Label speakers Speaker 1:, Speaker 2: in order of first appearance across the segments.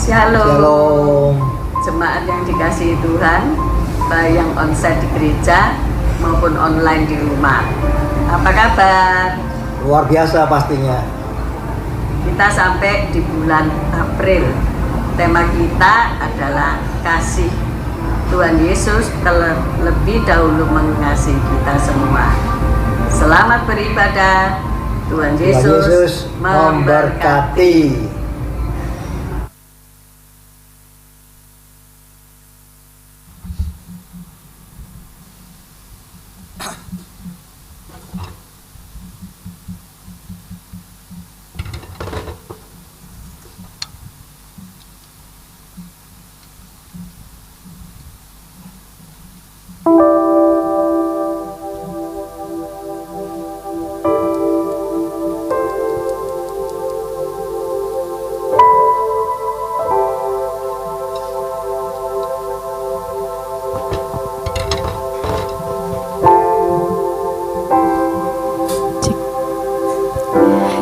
Speaker 1: Shalom.
Speaker 2: Shalom.
Speaker 1: Jemaat yang dikasihi Tuhan, baik yang onsite di gereja maupun online di rumah. Apa kabar?
Speaker 2: Luar biasa pastinya.
Speaker 1: Kita sampai di bulan April. Tema kita adalah kasih. Tuhan Yesus terlebih dahulu mengasihi kita semua. Selamat beribadah. Tuhan Yesus memberkati.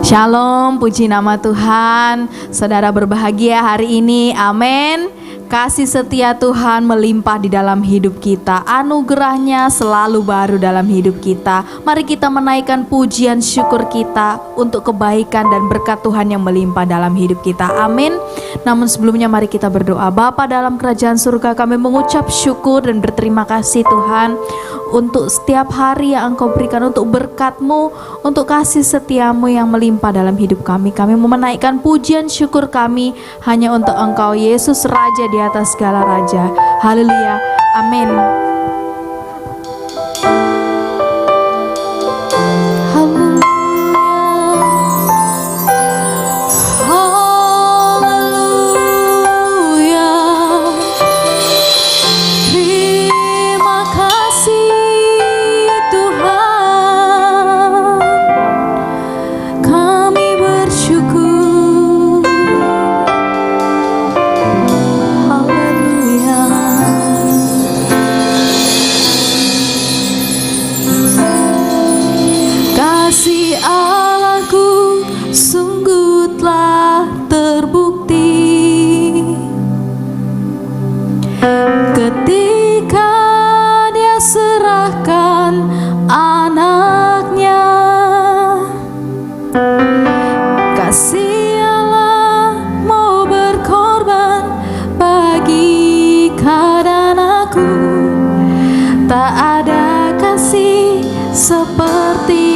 Speaker 3: Shalom, puji nama Tuhan. Saudara berbahagia hari ini, amin. Kasih setia Tuhan melimpah di dalam hidup kita. Anugerahnya selalu baru dalam hidup kita. Mari kita menaikkan pujian syukur kita untuk kebaikan dan berkat Tuhan yang melimpah dalam hidup kita, amin. Namun sebelumnya mari kita berdoa. Bapa dalam kerajaan surga, kami mengucap syukur dan berterima kasih Tuhan untuk setiap hari yang Engkau berikan, untuk berkat-Mu, untuk kasih setiamu yang melimpah dalam hidup kami. Kami mau menaikkan pujian syukur kami hanya untuk Engkau, Yesus Raja di atas segala raja. Haleluya, amin. Ketika Dia serahkan anaknya, kasih Allah mau berkorban bagi kau dan aku. Tak ada kasih seperti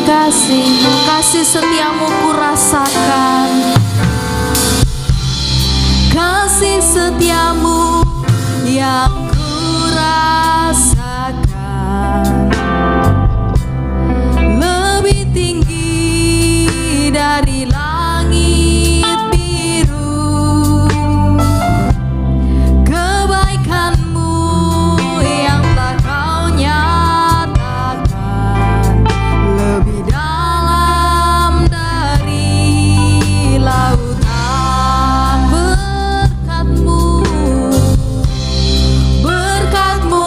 Speaker 3: kasih-Mu, kasih setiamu ku rasakan, kasih setiamu yang ku rasakan lebih tinggi dari langit biru. Kebaikan-Mu yang telah Kau nyatakan lebih dalam dari lautan. Berkat-Mu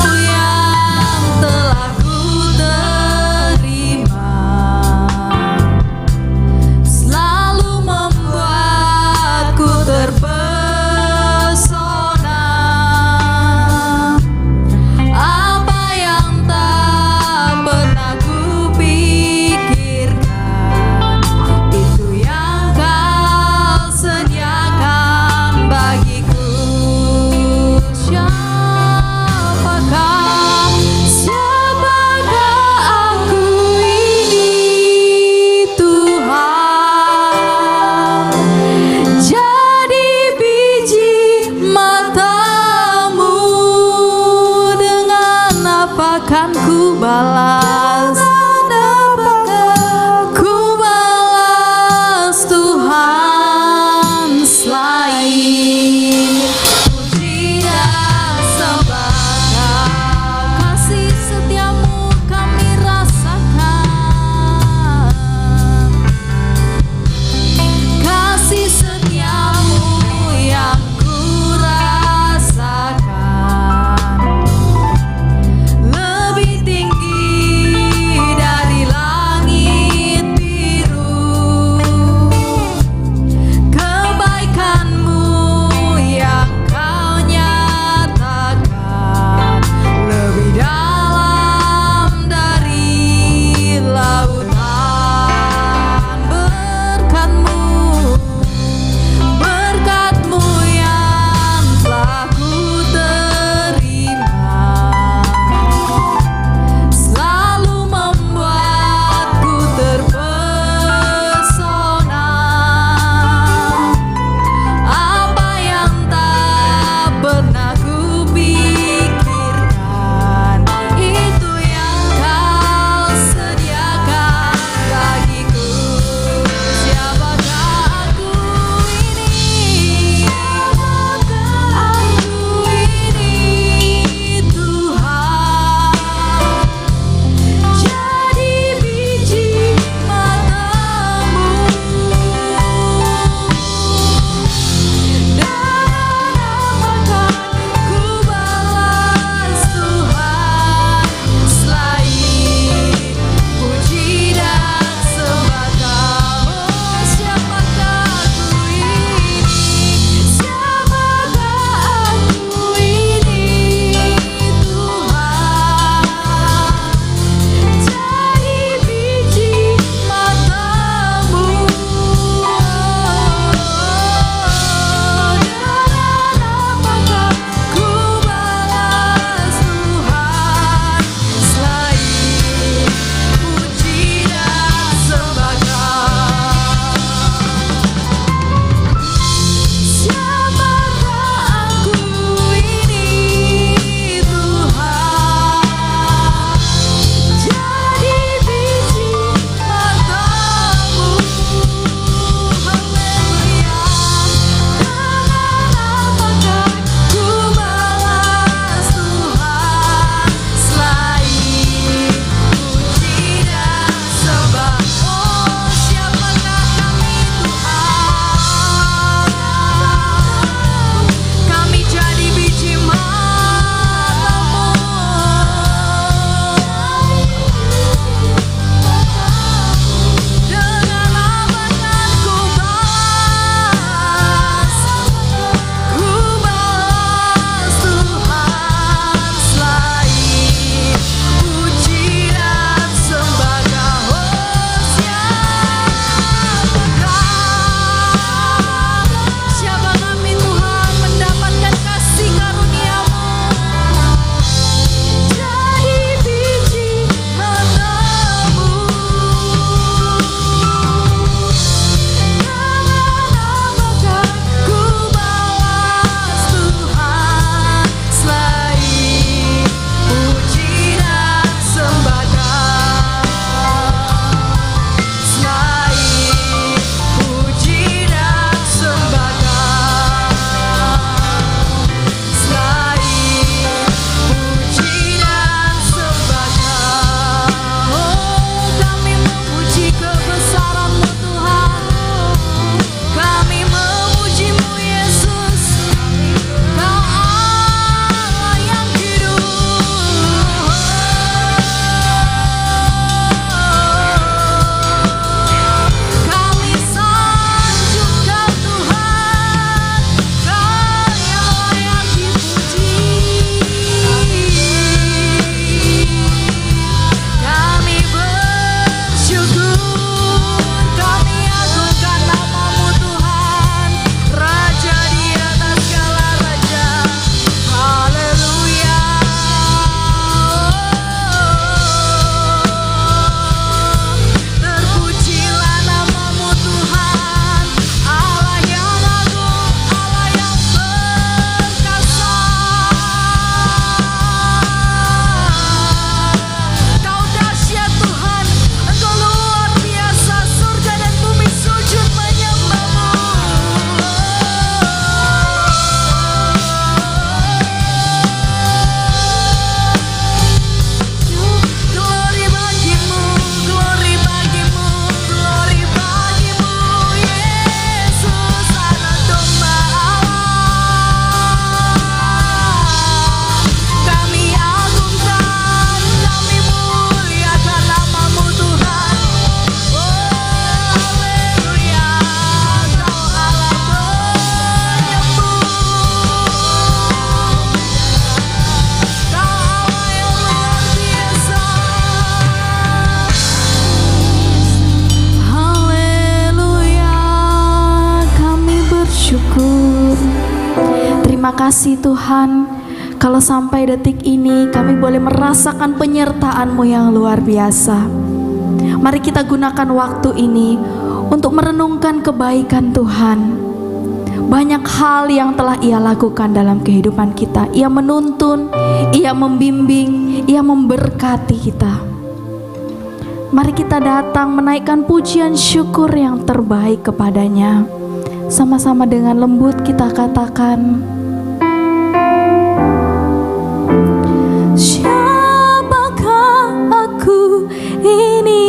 Speaker 3: kasih Tuhan, kalau sampai detik ini kami boleh merasakan penyertaan-Mu yang luar biasa. Mari kita gunakan waktu ini untuk merenungkan kebaikan Tuhan. Banyak hal yang telah Ia lakukan dalam kehidupan kita. Ia menuntun, Ia membimbing, Ia memberkati kita. Mari kita datang menaikkan pujian syukur yang terbaik kepada-Nya. Sama-sama dengan lembut kita katakan, siapakah aku ini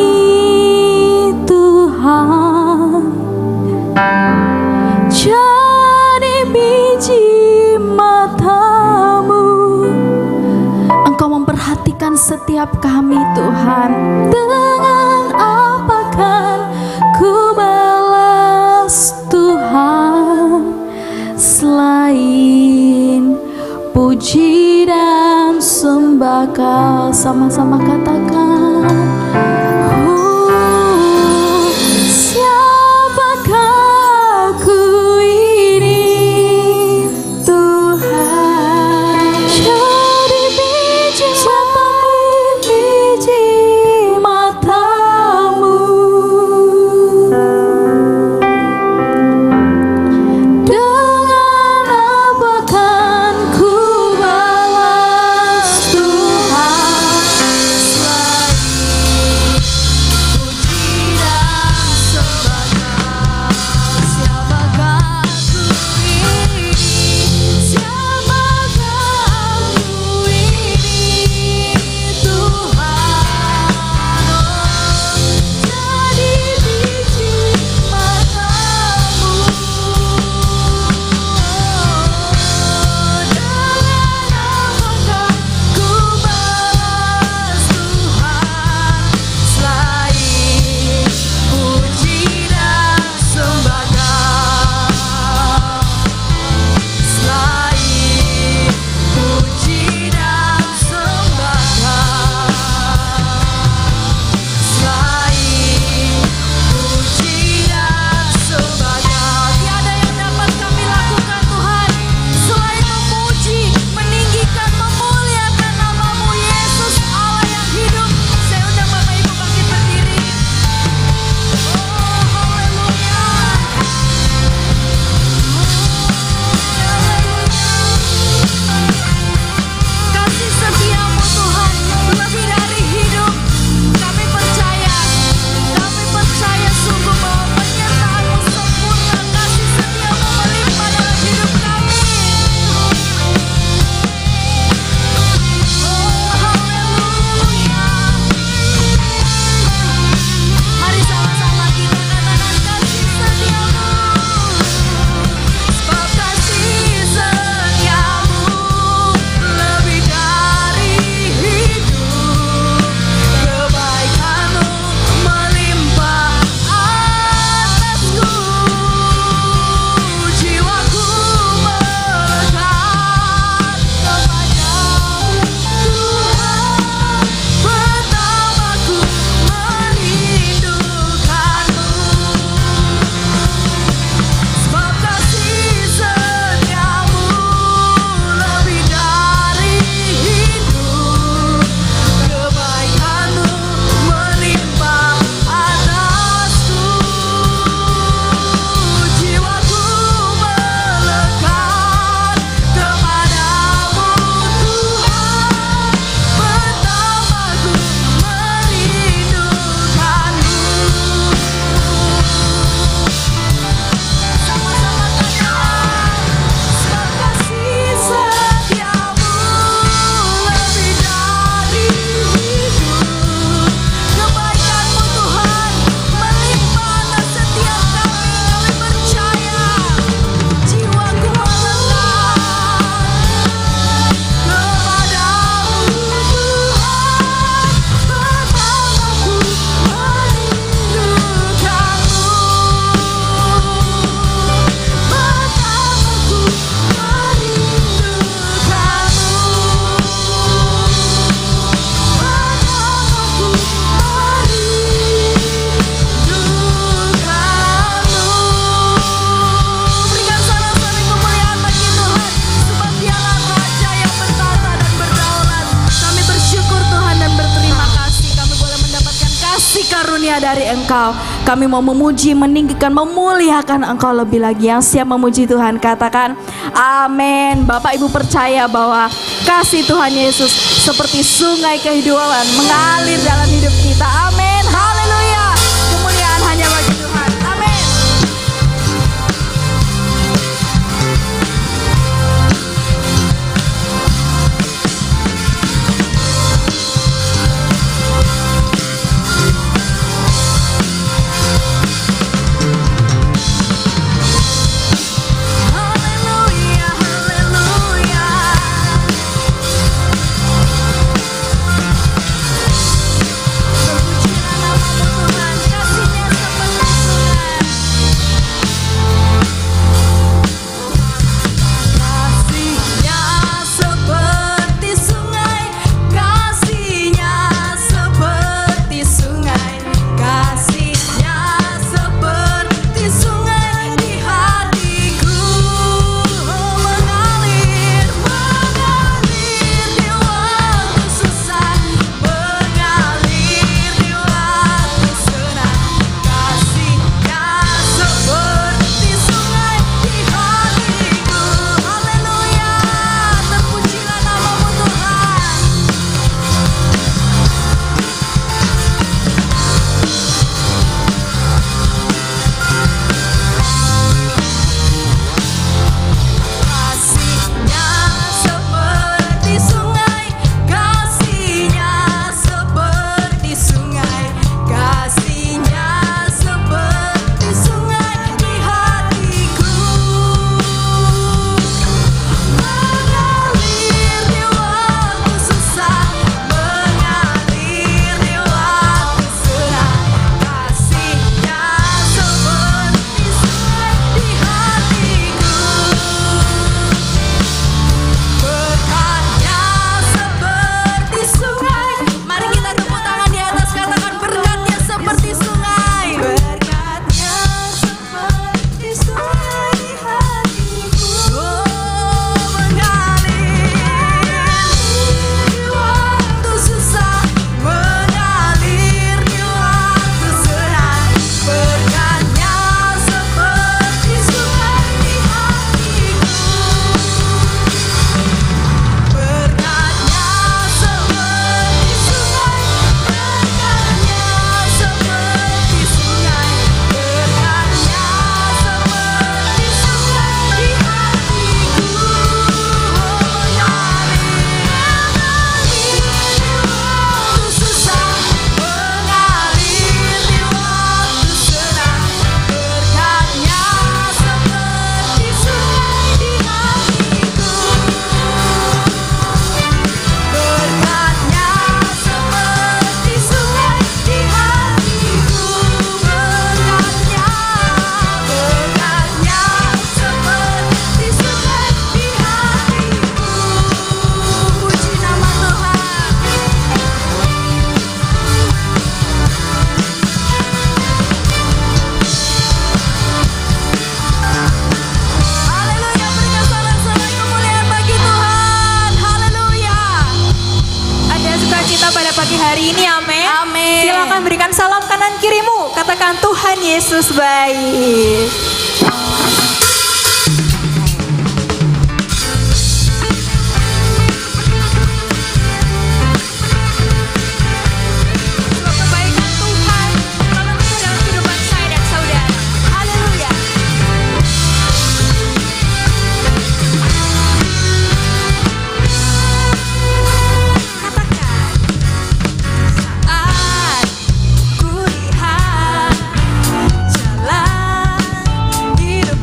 Speaker 3: Tuhan, jadi biji mata-Mu. Engkau memperhatikan setiap kami Tuhan. Dengan apa kan ku balas Tuhan, selain puji dan sembah Kau. Sama-sama katakan, siapakah aku ini Tuhan, jadi biji mata-Mu. Dengan apa kan ku balas Tuhan, kasih karunia dari Engkau. Kami mau memuji, meninggikan, memuliakan Engkau lebih lagi. Yang siap memuji Tuhan katakan amin. Bapak Ibu percaya bahwa kasih Tuhan Yesus seperti sungai kehidupan mengalir dalam hidup kita. Amin. Haleluya. Kemuliaan hanya bagi Tuhan. Amin. Haleluya, haleluya. Terpujilah namamu Tuhan, kasih-Nya sepenuh sungai. Kasih-Nya seperti sungai, kasih-Nya seperti sungai, kasih-Nya seperti sungai di hatiku, mengalir, mengalir di waktu susah, mengalir di waktu senang. Kasih-Nya seperti sungai di hatiku. Haleluya, terpujilah namamu Tuhan. Kasih-Nya seperti sungai, kasih-Nya seperti sungai, kasih-Nya seperti sungai di hatiku, mengalir di waktu susah, mengalir di waktu senang. Kasih-Nya seperti sungai di hatiku, berkat-Nya seperti sungai. Mari kita tepuk tangan di atas, katakan berkat-Nya seperti sungai. Berkat-Nya seperti sungai di hatiku, mengalir di waktu susah, mengalir di waktu senang. Berkat-Nya seperti sungai di hatiku, berkat-Nya seperti sungai, berkat-Nya seperti sungai, berkat-Nya seperti sungai di hatiku, mengalir di waktu susah, mengalir di waktu senang. Berkat-Nya seperti sungai di hatiku, berkat-Nya seperti sungai di hatiku, berkat-Nya, berkat-Nya seperti sungai di hatiku. Puji nama Tuhan. Haleluya, berikan sorak-sorai kemuliaan bagi Tuhan. Haleluya.
Speaker 4: Ada sukacita pada pagi hari ini, amin.
Speaker 3: Amin.
Speaker 4: Silakan berikan salam kanan kirimu, katakan Tuhan Yesus baik. Sebab kebaikan Tuhan selalu ada dalam kehidupan saya dan saudara. Haleluya. Katakan, saat ku lihat jalan hidup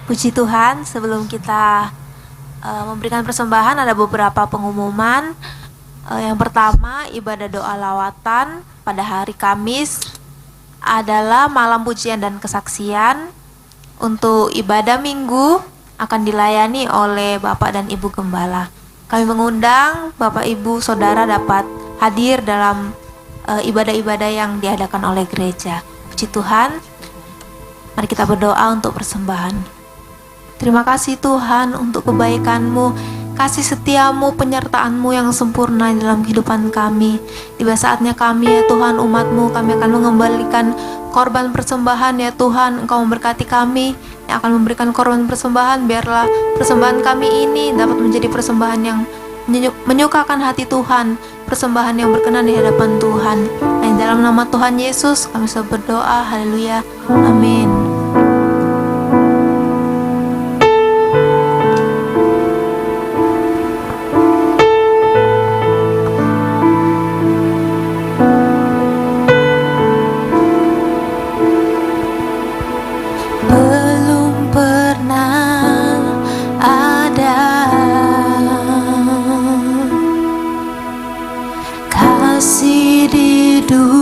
Speaker 5: Puji Tuhan, sebelum kita memberikan persembahan ada beberapa pengumuman. Yang pertama, ibadah doa lawatan pada hari Kamis adalah malam pujian dan kesaksian. Untuk ibadah minggu akan dilayani oleh Bapak dan Ibu Gembala. Kami mengundang Bapak Ibu Saudara dapat hadir dalam ibadah-ibadah yang diadakan oleh gereja. Puji Tuhan, mari kita berdoa untuk persembahan. Terima kasih Tuhan untuk kebaikan-Mu, kasih setiamu, penyertaan-Mu yang sempurna dalam kehidupan kami. Tiba saatnya kami ya Tuhan, umat-Mu, kami akan mengembalikan korban persembahan ya Tuhan. Engkau memberkati kami yang akan memberikan korban persembahan. Biarlah persembahan kami ini dapat menjadi persembahan yang menyukakan hati Tuhan, persembahan yang berkenan di hadapan Tuhan. Dan dalam nama Tuhan Yesus kami sudah berdoa. Haleluya. Amin. Kasih di dunia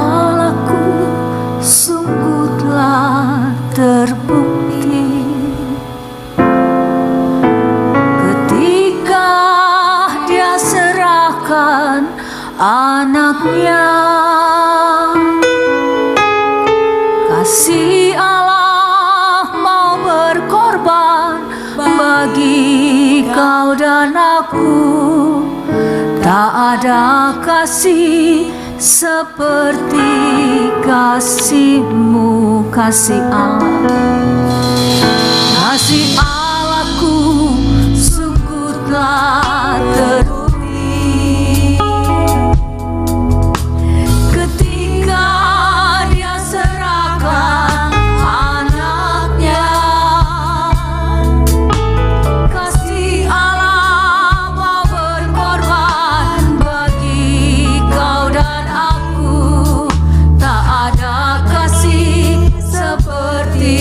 Speaker 6: Allahku sungguh telah terbukti ketika Dia serahkan anaknya. Kasih Allah mau berkorban bagi kau dan aku. Tak ada kasih seperti kasih-Mu, kasih Allah. Kasih Allahku sungguh telah terbukti ketika Dia serahkan anaknya. Kasih Allah mau berkorban bagi kau dan aku. Tak ada kasih seperti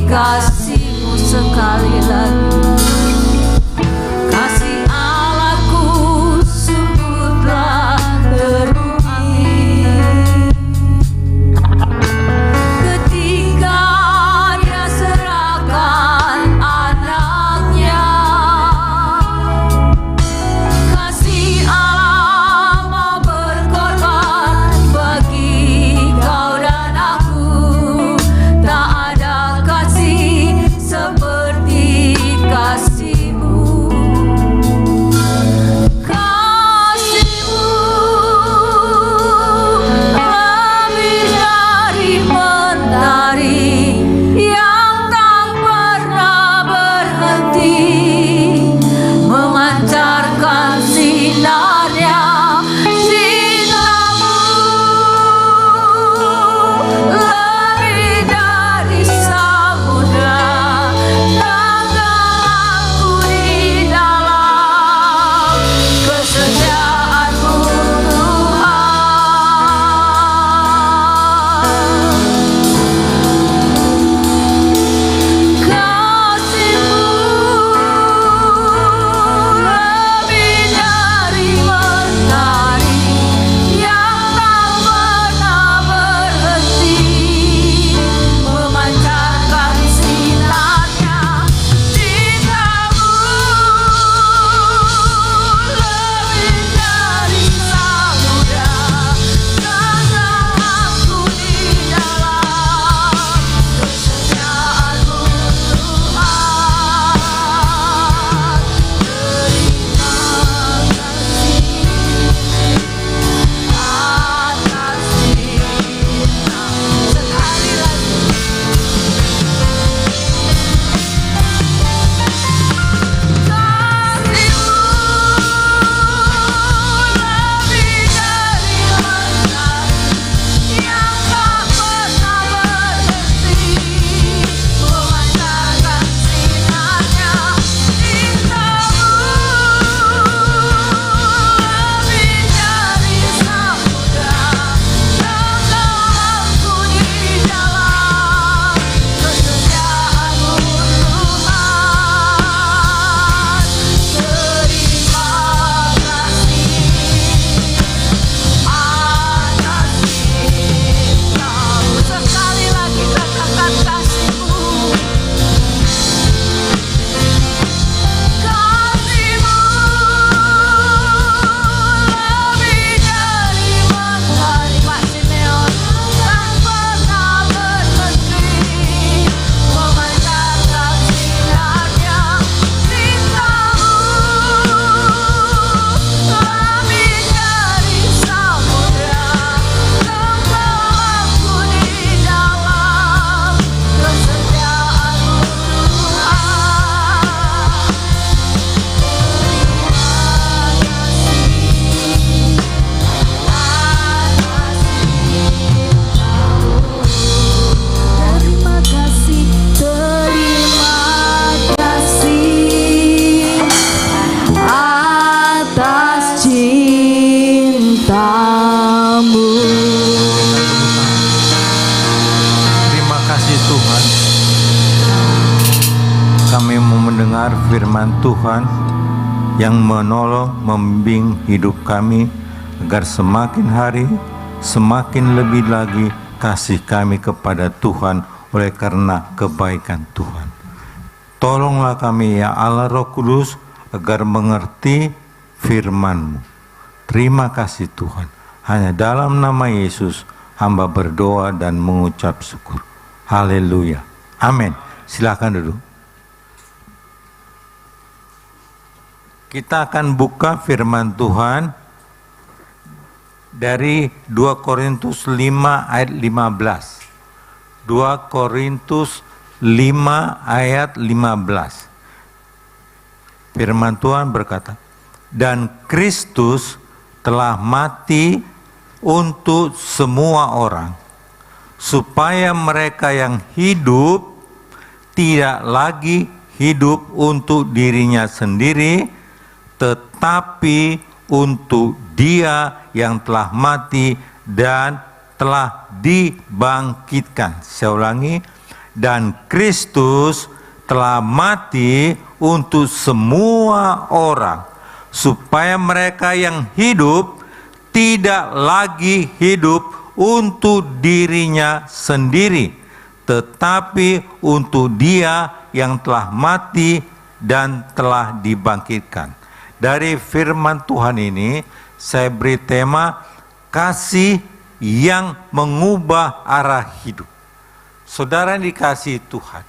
Speaker 6: kasih-Mu. Sekali lagi, kasih Allahku sungguh telah terbukti ketika Dia serahkan anaknya. Kasih Allah mau berkorban bagi kau dan aku. Tak ada kasih seperti kasih-Mu. Kasih-Mu lebih dari mentari yang tak pernah berhenti, memancarkan sinarnya. Cinta-Mu lebih dari samudra, tenggelamku di dalam kesetiaan-Mu Tuhan. Kasih-Mu lebih dari mentari yang tak pernah berhenti, memancarkan sinarnya. Cinta-Mu lebih dari samudra, tenggelamku di dalam kesetiaan-Mu Tuhan. Sekali lagi katakan kasih-Mu. Kasih-Mu lebih dari mentari, Pak Simeon, tak pernah berhenti, memancarkan sinarnya. Cinta-Mu lebih dari samudra, tenggelamku di dalam kesetiaan-Mu Tuhan. Terima kasih atas cinta-Mu.
Speaker 7: Terima kasih Tuhan. Kami mau mendengar firman Tuhan yang menolong, membimbing hidup kami agar semakin hari semakin lebih lagi kasih kami kepada Tuhan oleh karena kebaikan Tuhan. Tolonglah kami ya Allah Roh Kudus agar mengerti firman-Mu. Terima kasih Tuhan. Hanya dalam nama Yesus hamba berdoa dan mengucap syukur. Haleluya. Amin. Silakan duduk. Kita akan buka firman Tuhan dari 2 Korintus 5 ayat 15. 2 Korintus 5 ayat 15. Firman Tuhan berkata, dan Kristus telah mati untuk semua orang, supaya mereka yang hidup tidak lagi hidup untuk dirinya sendiri, tetapi untuk Dia yang telah mati dan telah dibangkitkan. Saya ulangi, dan Kristus telah mati untuk semua orang, supaya mereka yang hidup tidak lagi hidup untuk dirinya sendiri, tetapi untuk Dia yang telah mati dan telah dibangkitkan. Dari firman Tuhan ini, saya beri tema kasih yang mengubah arah hidup. Saudara yang dikasihi Tuhan,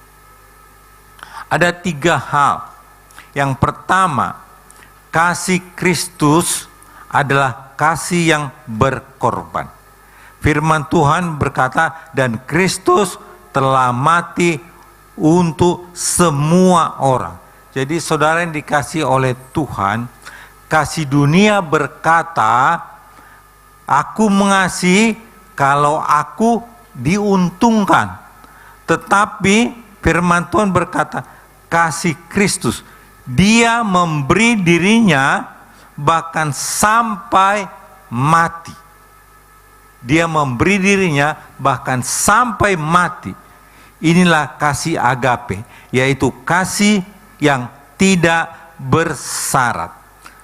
Speaker 7: ada 3 hal. Yang pertama, kasih Kristus adalah kasih yang berkorban. Firman Tuhan berkata, dan Kristus telah mati untuk semua orang. Jadi saudara yang dikasihi oleh Tuhan, kasih dunia berkata, aku mengasihi kalau aku diuntungkan. Tetapi firman Tuhan berkata, kasih Kristus, Dia memberi dirinya bahkan sampai mati. Dia memberi dirinya bahkan sampai mati. Inilah kasih agape, yaitu kasih yang tidak bersyarat.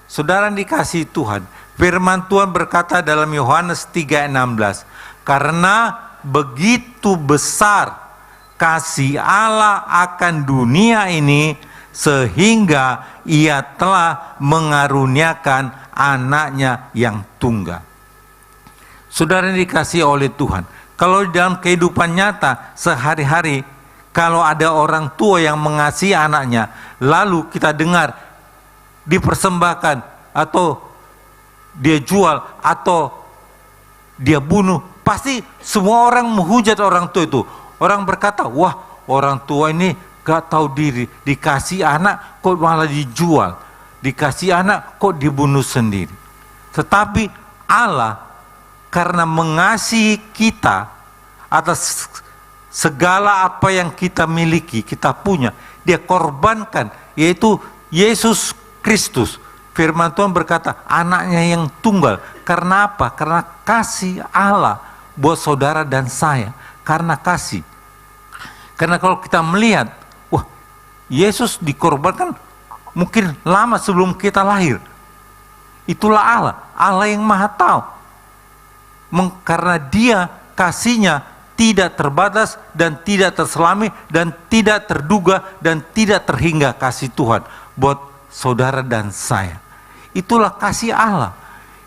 Speaker 7: Saudara yang dikasihi Tuhan, firman Tuhan berkata dalam Yohanes 3:16, karena begitu besar kasih Allah akan dunia ini, sehingga Ia telah mengaruniakan anaknya yang tunggal. Saudara yang dikasihi oleh Tuhan, kalau dalam kehidupan nyata sehari-hari, kalau ada orang tua yang mengasihi anaknya, lalu kita dengar dipersembahkan atau dia jual atau dia bunuh, pasti semua orang menghujat orang tua itu. Orang berkata, wah orang tua ini gak tahu diri, dikasih anak kok malah dijual, dikasih anak kok dibunuh sendiri. Tetapi Allah karena mengasihi kita atas segala apa yang kita miliki, kita punya, Dia korbankan, yaitu Yesus Kristus. Firman Tuhan berkata, anaknya yang tunggal. Karena apa? Karena kasih Allah buat saudara dan saya. Karena kasih. Karena kalau kita melihat, wah, Yesus dikorbankan mungkin lama sebelum kita lahir. Itulah Allah, Allah yang Maha Tahu. Karena Dia kasihnya tidak terbatas dan tidak terselami dan tidak terduga dan tidak terhingga kasih Tuhan buat saudara dan saya. Itulah kasih Allah.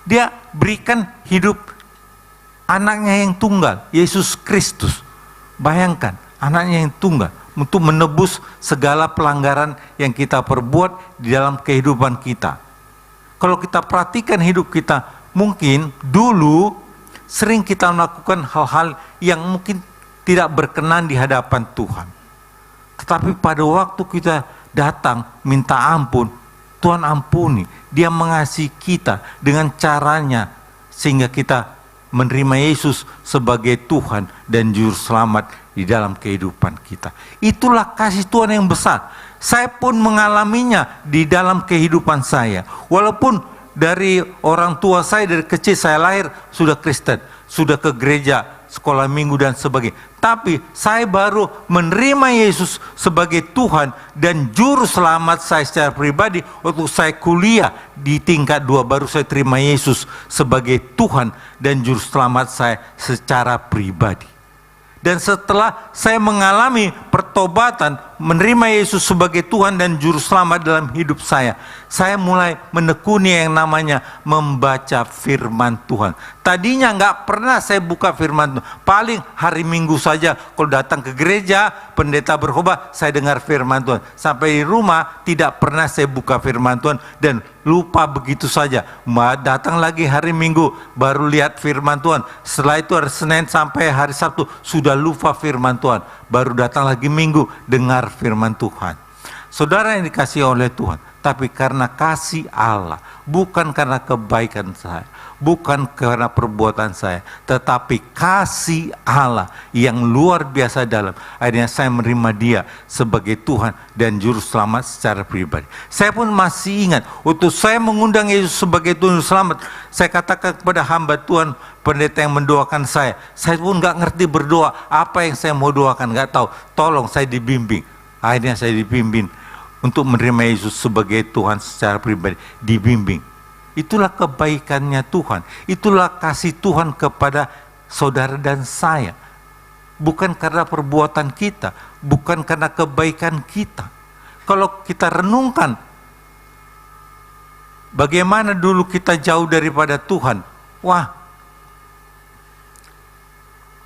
Speaker 7: Dia berikan hidup anaknya yang tunggal, Yesus Kristus. Bayangkan, anaknya yang tunggal untuk menebus segala pelanggaran yang kita perbuat di dalam kehidupan kita. Kalau kita perhatikan hidup kita, mungkin dulu sering kita melakukan hal-hal yang mungkin tidak berkenan di hadapan Tuhan. Tetapi pada waktu kita datang minta ampun, Tuhan ampuni. Dia mengasihi kita dengan caranya sehingga kita menerima Yesus sebagai Tuhan dan Juru Selamat di dalam kehidupan kita. Itulah kasih Tuhan yang besar. Saya pun mengalaminya di dalam kehidupan saya. Walaupun dari orang tua saya, dari kecil saya lahir sudah Kristen. sudah ke gereja, sekolah minggu dan sebagainya. Tapi saya baru menerima Yesus sebagai Tuhan dan juru selamat saya secara pribadi waktu saya kuliah di tingkat 2, baru saya terima Yesus sebagai Tuhan dan juru selamat saya secara pribadi. Dan setelah saya mengalami pertobatan, menerima Yesus sebagai Tuhan dan Juru Selamat dalam hidup saya mulai menekuni yang namanya membaca firman Tuhan. Tadinya nggak pernah saya buka firman Tuhan. Paling hari Minggu saja kalau datang ke gereja, pendeta berkhotbah, saya dengar firman Tuhan. Sampai di rumah tidak pernah saya buka firman Tuhan dan lupa begitu saja. Datang lagi hari Minggu baru lihat firman Tuhan. Setelah itu hari Senin sampai hari Sabtu sudah lupa firman Tuhan. Baru datang lagi Minggu dengar firman Tuhan. Saudara yang dikasihi oleh Tuhan, tapi karena kasih Allah, bukan karena kebaikan saya, bukan karena perbuatan saya, tetapi kasih Allah yang luar biasa dalam. Akhirnya saya menerima Dia sebagai Tuhan dan Juru Selamat secara pribadi. Saya pun masih ingat, waktu saya mengundang Yesus sebagai Tuhan Juru Selamat, saya katakan kepada hamba Tuhan, pendeta yang mendoakan saya pun nggak ngerti berdoa, apa yang saya mau doakan, nggak tahu. Tolong saya dibimbing. Akhirnya saya dibimbing untuk menerima Yesus sebagai Tuhan secara pribadi, dibimbing. Itulah kebaikannya Tuhan, itulah kasih Tuhan kepada saudara dan saya. Bukan karena perbuatan kita, bukan karena kebaikan kita. Kalau kita renungkan, bagaimana dulu kita jauh daripada Tuhan, wah,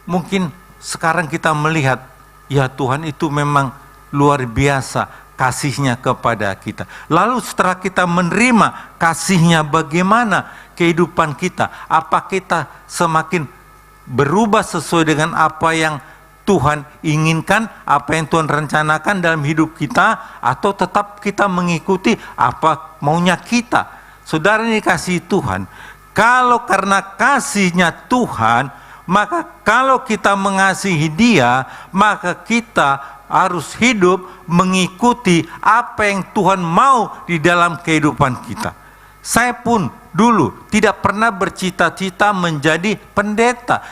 Speaker 7: mungkin sekarang kita melihat, ya Tuhan itu memang luar biasa kasihnya kepada kita. Lalu setelah kita menerima kasihnya, bagaimana kehidupan kita? Apa kita semakin berubah sesuai dengan apa yang Tuhan inginkan, apa yang Tuhan rencanakan dalam hidup kita, atau tetap kita mengikuti apa maunya kita? Saudara yang dikasihi Tuhan, kalau karena kasihnya Tuhan, maka kalau kita mengasihi Dia, maka kita harus hidup mengikuti apa yang Tuhan mau di dalam kehidupan kita. Saya pun dulu tidak pernah bercita-cita menjadi pendeta.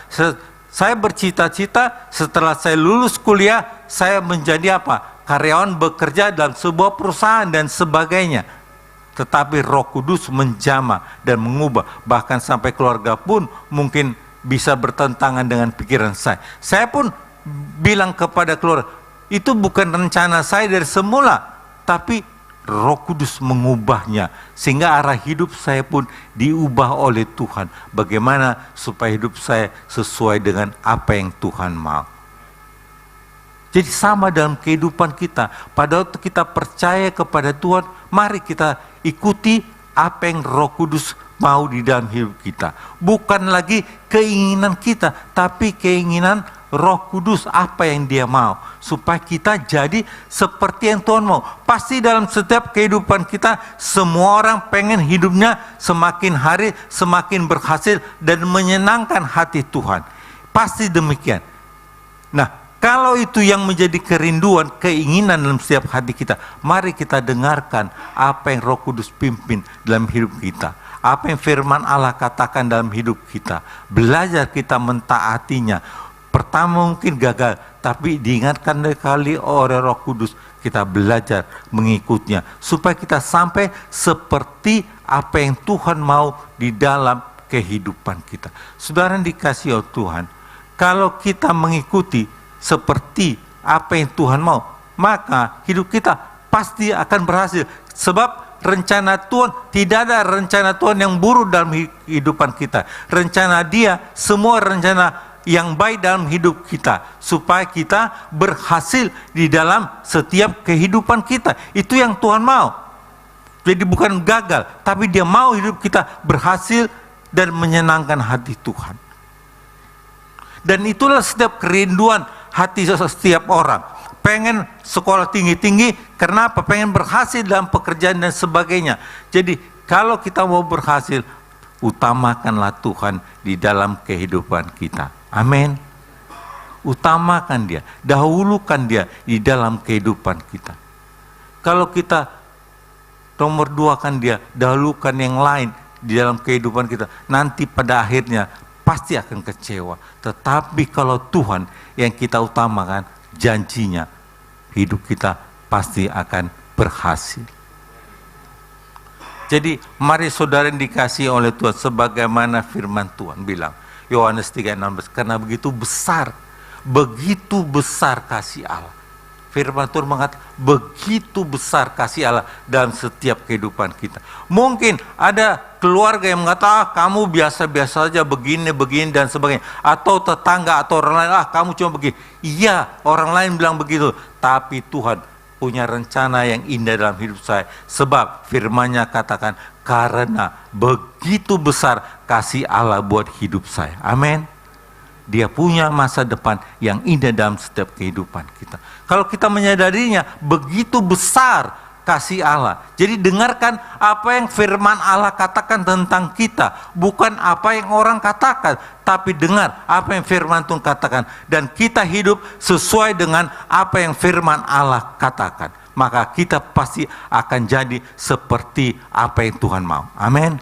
Speaker 7: Saya bercita-cita setelah saya lulus kuliah, saya menjadi apa? Karyawan bekerja dalam sebuah perusahaan dan sebagainya. Tetapi Roh Kudus menjamah dan mengubah. Bahkan sampai keluarga pun mungkin bisa bertentangan dengan pikiran saya. Saya pun bilang kepada keluarga, itu bukan rencana saya dari semula, tapi Roh Kudus mengubahnya, sehingga arah hidup saya pun diubah oleh Tuhan. Bagaimana supaya hidup saya sesuai dengan apa yang Tuhan mau. Jadi sama dalam kehidupan kita. Pada waktu kita percaya kepada Tuhan, mari kita ikuti apa yang Roh Kudus mau di dalam hidup kita. Bukan lagi keinginan kita, tapi keinginan Roh Kudus, apa yang Dia mau, supaya kita jadi seperti yang Tuhan mau. Pasti dalam setiap kehidupan kita, semua orang pengen hidupnya semakin hari semakin berhasil dan menyenangkan hati Tuhan. Pasti demikian. Nah, kalau itu yang menjadi kerinduan, keinginan dalam setiap hati kita, mari kita dengarkan apa yang Roh Kudus pimpin dalam hidup kita. Apa yang firman Allah katakan dalam hidup kita. Belajar kita mentaatinya. Pertama mungkin gagal, tapi diingatkan kali oleh Roh Kudus, kita belajar mengikutnya. Supaya kita sampai seperti apa yang Tuhan mau di dalam kehidupan kita. Saudara yang dikasihi oleh Tuhan, kalau kita mengikuti seperti apa yang Tuhan mau, maka hidup kita pasti akan berhasil. Sebab rencana Tuhan, tidak ada rencana Tuhan yang buruk dalam kehidupan kita. Rencana Dia, semua rencana yang baik dalam hidup kita, supaya kita berhasil di dalam setiap kehidupan kita. Itu yang Tuhan mau. Jadi bukan gagal, tapi Dia mau hidup kita berhasil dan menyenangkan hati Tuhan. Dan itulah setiap kerinduan hati setiap orang. Pengen sekolah tinggi-tinggi, kenapa? Pengen berhasil dalam pekerjaan dan sebagainya. Jadi kalau kita mau berhasil, utamakanlah Tuhan di dalam kehidupan kita. Amin. Utamakan Dia, dahulukan Dia di dalam kehidupan kita. Kalau kita nomor 2 kan Dia, dahulukan yang lain di dalam kehidupan kita, nanti pada akhirnya pasti akan kecewa. Tetapi kalau Tuhan yang kita utamakan, janjinya, hidup kita pasti akan berhasil. Jadi mari saudara dikasihi oleh Tuhan, sebagaimana firman Tuhan bilang, Yohanes 3:16, karena begitu besar kasih Allah. Firman Tuhan mengatakan begitu besar kasih Allah dalam setiap kehidupan kita. Mungkin ada keluarga yang mengatakan, kamu biasa-biasa saja begini dan sebagainya. Atau tetangga atau orang lain, kamu cuma begini. Iya, orang lain bilang begitu. Tapi Tuhan punya rencana yang indah dalam hidup saya. Sebab firman-Nya katakan, karena begitu besar kasih Allah buat hidup saya. Amin. Dia punya masa depan yang indah dalam setiap kehidupan kita. Kalau kita menyadarinya, begitu besar kasih Allah. Jadi dengarkan apa yang firman Allah katakan tentang kita. Bukan apa yang orang katakan, tapi dengar apa yang firman Tuhan katakan. Dan kita hidup sesuai dengan apa yang firman Allah katakan. Maka kita pasti akan jadi seperti apa yang Tuhan mau. Amin.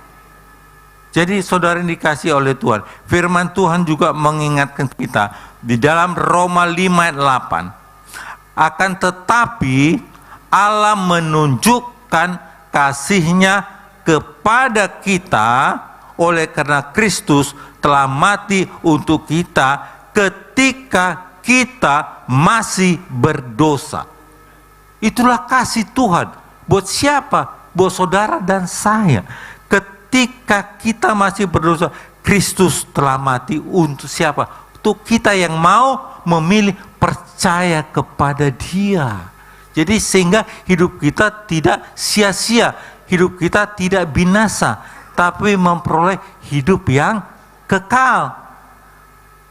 Speaker 7: Jadi saudara yang dikasihi oleh Tuhan, firman Tuhan juga mengingatkan kita di dalam Roma 5:8, akan tetapi Allah menunjukkan kasih-Nya kepada kita oleh karena Kristus telah mati untuk kita ketika kita masih berdosa. Itulah kasih Tuhan. Buat siapa? Buat saudara dan saya. Ketika kita masih berdosa, Kristus telah mati untuk siapa? Untuk kita yang mau memilih percaya kepada Dia. Jadi sehingga hidup kita tidak sia-sia, hidup kita tidak binasa, tapi memperoleh hidup yang kekal.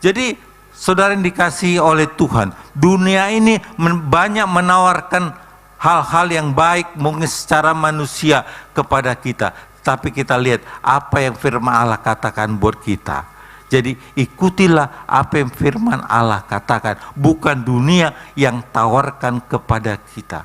Speaker 7: Jadi saudara yang dikasihi oleh Tuhan, dunia ini banyak menawarkan hal-hal yang baik mungkin secara manusia kepada kita. Tapi kita lihat apa yang firman Allah katakan buat kita. Jadi ikutilah apa yang firman Allah katakan. Bukan dunia yang tawarkan kepada kita.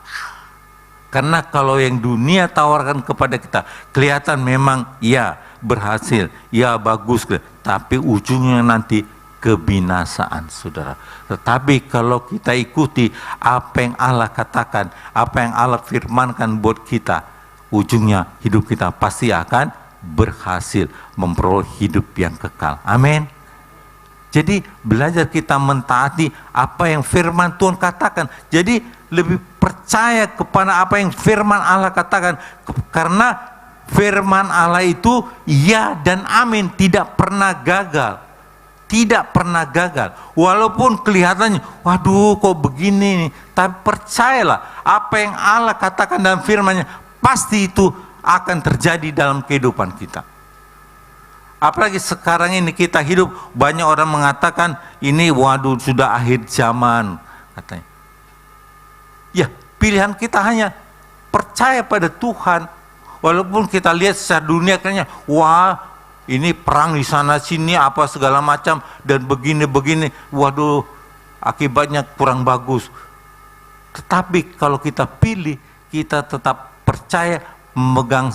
Speaker 7: Karena kalau yang dunia tawarkan kepada kita, kelihatan memang ya berhasil, ya bagus. Tapi ujungnya nanti kebinasaan, saudara. Tetapi kalau kita ikuti apa yang Allah katakan, apa yang Allah firmankan buat kita, ujungnya hidup kita pasti akan berhasil memperoleh hidup yang kekal. Amin. Jadi belajar kita mentaati apa yang firman Tuhan katakan. Jadi lebih percaya kepada apa yang firman Allah katakan. Karena firman Allah itu ya dan amin, tidak pernah gagal. Tidak pernah gagal. Walaupun kelihatannya, waduh kok begini nih. Tapi percayalah apa yang Allah katakan dalam firman-Nya, pasti itu akan terjadi dalam kehidupan kita. Apalagi sekarang ini kita hidup, banyak orang mengatakan ini waduh sudah akhir zaman katanya. Ya, pilihan kita hanya percaya pada Tuhan. Walaupun kita lihat secara dunia kayaknya, wah ini perang di sana sini apa segala macam dan begini-begini, waduh akibatnya kurang bagus. Tetapi kalau kita pilih, kita tetap percaya, memegang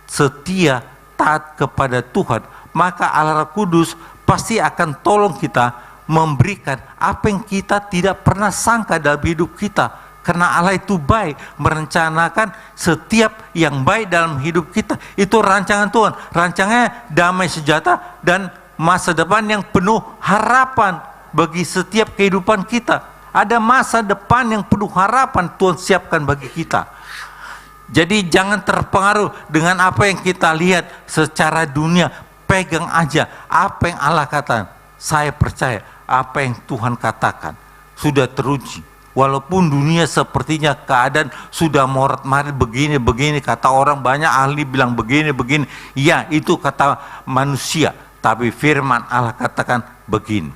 Speaker 7: setia, taat kepada Tuhan, maka Allah Kudus pasti akan tolong kita memberikan apa yang kita tidak pernah sangka dalam hidup kita. Karena Allah itu baik, merencanakan setiap yang baik dalam hidup kita. Itu rancangan Tuhan, rancangannya damai sejahtera dan masa depan yang penuh harapan bagi setiap kehidupan kita. Ada masa depan yang penuh harapan Tuhan siapkan bagi kita. Jadi jangan terpengaruh dengan apa yang kita lihat secara dunia. Pegang aja apa yang Allah katakan. Saya percaya apa yang Tuhan katakan sudah teruji. Walaupun dunia sepertinya keadaan sudah morat-marit begini, kata orang banyak ahli bilang begini. Ya itu kata manusia. Tapi firman Allah katakan begini.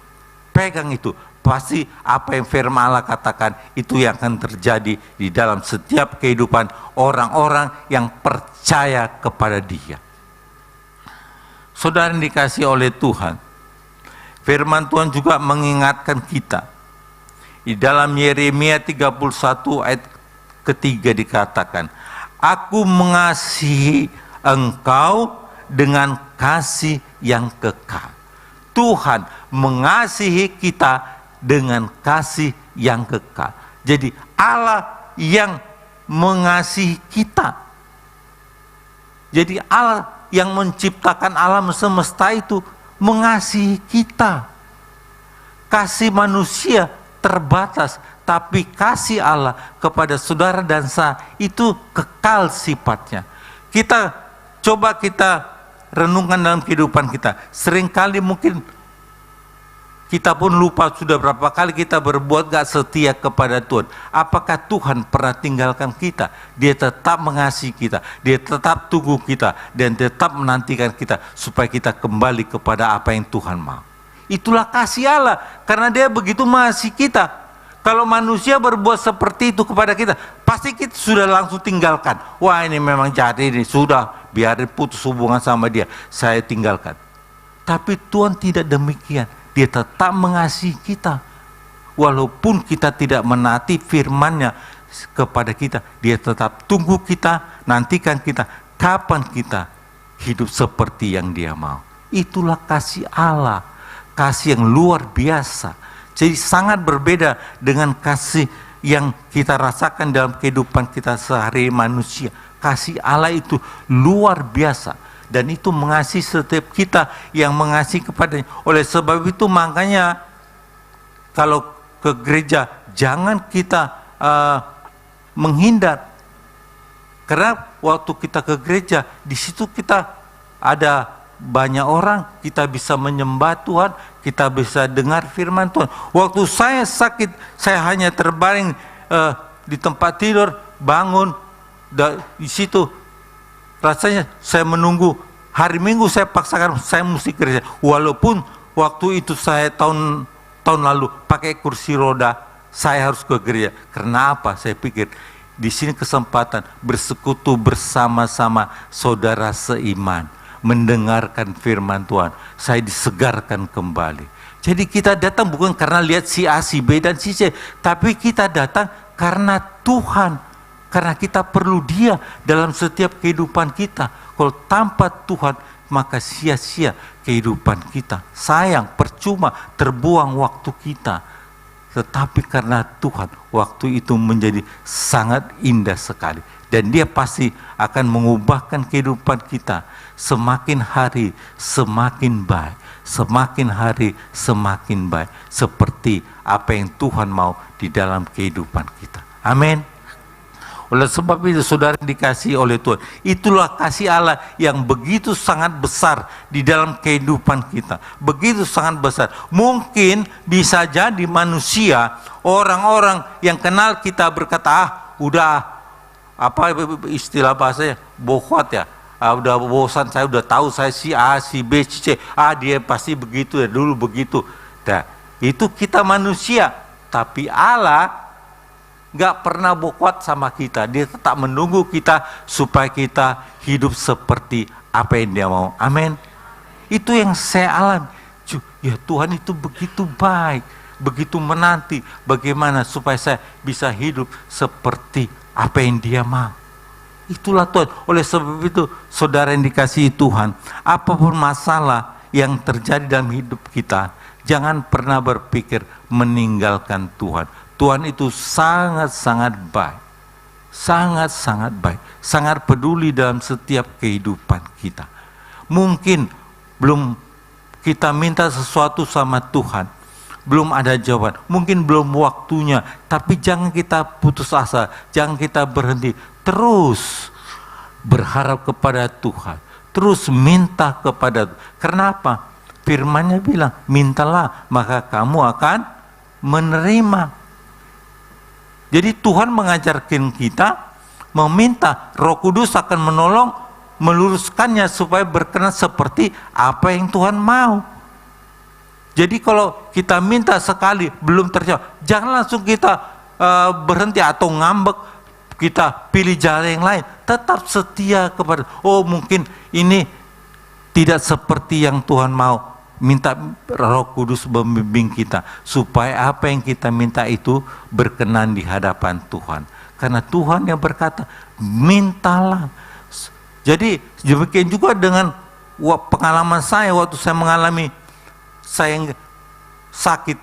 Speaker 7: Pegang itu. Pasti apa yang firman Allah katakan itu yang akan terjadi di dalam setiap kehidupan orang-orang yang percaya kepada Dia. Saudara yang dikasihi oleh Tuhan, firman Tuhan juga mengingatkan kita. Di dalam Yeremia 31 ayat ketiga dikatakan, Aku mengasihi engkau dengan kasih yang kekal. Tuhan mengasihi kita dengan kasih yang kekal. Jadi Allah yang mengasihi kita. Jadi Allah yang menciptakan alam semesta itu mengasihi kita. Kasih manusia terbatas, tapi kasih Allah kepada saudara dan saya itu kekal sifatnya. Coba kita renungkan dalam kehidupan kita. Seringkali mungkin kita pun lupa sudah berapa kali kita berbuat gak setia kepada Tuhan. Apakah Tuhan pernah tinggalkan kita? Dia tetap mengasihi kita, Dia tetap tunggu kita, dan tetap menantikan kita supaya kita kembali kepada apa yang Tuhan mau. Itulah kasih Allah, karena Dia begitu mengasihi kita. Kalau manusia berbuat seperti itu kepada kita, pasti kita sudah langsung tinggalkan. Wah, ini memang jahat, ini sudah, biarin putus hubungan sama dia, saya tinggalkan. Tapi Tuhan tidak demikian. Dia tetap mengasihi kita. Walaupun kita tidak menaati firman-Nya kepada kita, Dia tetap tunggu kita, nantikan kita, kapan kita hidup seperti yang Dia mau. Itulah kasih Allah, kasih yang luar biasa. Jadi sangat berbeda dengan kasih yang kita rasakan dalam kehidupan kita sehari manusia. Kasih Allah itu luar biasa. Dan itu mengasihi setiap kita yang mengasihi kepadanya. Oleh sebab itu makanya kalau ke gereja jangan kita menghindar. Karena waktu kita ke gereja, di situ kita ada banyak orang, kita bisa menyembah Tuhan, kita bisa dengar firman Tuhan. Waktu saya sakit, saya hanya terbaring di tempat tidur, bangun di situ. Rasanya saya menunggu hari Minggu, saya paksakan saya mesti kerja. Walaupun waktu itu saya tahun lalu pakai kursi roda, saya harus ke gereja. Karena apa? Saya pikir di sini kesempatan bersekutu bersama-sama saudara seiman, mendengarkan firman Tuhan, saya disegarkan kembali. Jadi kita datang bukan karena lihat si A, si B, dan si C, tapi kita datang karena Tuhan, karena kita perlu Dia dalam setiap kehidupan kita. Kalau tanpa Tuhan, maka sia-sia kehidupan kita. Sayang, percuma, terbuang waktu kita. Tetapi karena Tuhan, waktu itu menjadi sangat indah sekali. Dan Dia pasti akan mengubahkan kehidupan kita. Semakin hari semakin baik, semakin hari semakin baik, seperti apa yang Tuhan mau di dalam kehidupan kita. Amin. Oleh sebab itu saudara dikasihi oleh Tuhan, itulah kasih Allah yang begitu sangat besar di dalam kehidupan kita, begitu sangat besar. Mungkin bisa jadi manusia, orang-orang yang kenal kita berkata, udah apa istilah bahasanya, bokot ya. Udah bosan, saya udah tahu saya si A, si B, si C. Dia pasti begitu ya, dulu begitu. Nah, itu kita manusia. Tapi Allah gak pernah bokot sama kita. Dia tetap menunggu kita supaya kita hidup seperti apa yang Dia mau. Amin. Itu yang saya alami. Ya Tuhan itu begitu baik, begitu menanti bagaimana supaya saya bisa hidup seperti apa yang Dia mau. Itulah Tuhan. Oleh sebab itu, saudara yang dikasihi Tuhan, apapun masalah yang terjadi dalam hidup kita, jangan pernah berpikir meninggalkan Tuhan. Tuhan itu sangat-sangat baik. Sangat-sangat baik. Sangat peduli dalam setiap kehidupan kita. Mungkin belum kita minta sesuatu sama Tuhan, belum ada jawaban, mungkin belum waktunya, tapi jangan kita putus asa, jangan kita berhenti. Terus berharap kepada Tuhan, terus minta kepada Tuhan. Kenapa? Firman-Nya bilang, mintalah maka kamu akan menerima. Jadi Tuhan mengajarkan kita meminta, Roh Kudus akan menolong meluruskannya supaya berkenan seperti apa yang Tuhan mau. Jadi kalau kita minta sekali belum terjawab, jangan langsung kita berhenti atau ngambek. Kita pilih jalan yang lain, tetap setia kepada, mungkin ini tidak seperti yang Tuhan mau. Minta Roh Kudus membimbing kita, supaya apa yang kita minta itu berkenan di hadapan Tuhan. Karena Tuhan yang berkata, mintalah. Jadi demikian juga dengan pengalaman saya waktu saya mengalami saya sakit,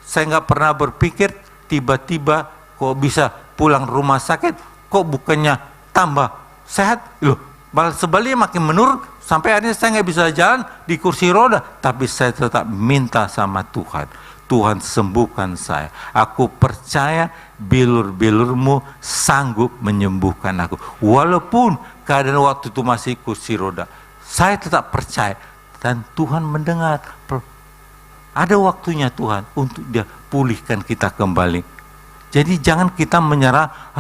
Speaker 7: saya nggak pernah berpikir tiba-tiba kok bisa pulang rumah sakit, kok bukannya tambah sehat, loh malah sebaliknya makin menurun, sampai akhirnya saya nggak bisa jalan di kursi roda, tapi saya tetap minta sama Tuhan, Tuhan sembuhkan saya, aku percaya bilur-bilurmu sanggup menyembuhkan aku, walaupun keadaan waktu itu masih kursi roda, saya tetap percaya, dan Tuhan mendengar. Ada waktunya Tuhan untuk dia pulihkan kita kembali. Jadi jangan kita menyerah,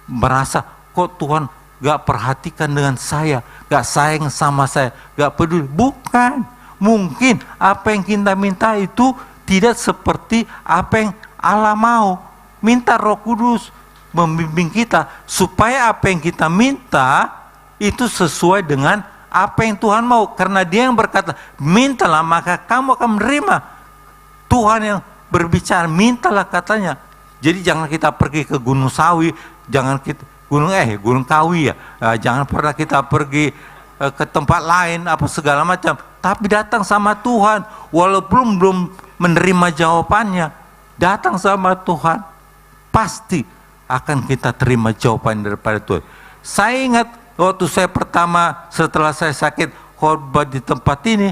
Speaker 7: merasa kok Tuhan gak perhatikan dengan saya, gak sayang sama saya, gak peduli. Bukan, mungkin apa yang kita minta itu tidak seperti apa yang Allah mau. Minta Roh Kudus membimbing kita supaya apa yang kita minta itu sesuai dengan apa yang Tuhan mau, karena Dia yang berkata, mintalah maka kamu akan menerima. Tuhan yang berbicara, mintalah katanya. Jadi jangan kita pergi ke Gunung Sawi, jangan kita Gunung Kawi ya, jangan pernah kita pergi ke tempat lain apa segala macam, tapi datang sama Tuhan, walaupun belum menerima jawabannya, datang sama Tuhan, pasti akan kita terima jawaban daripada Tuhan. Saya ingat waktu saya pertama setelah saya sakit khotbah di tempat ini,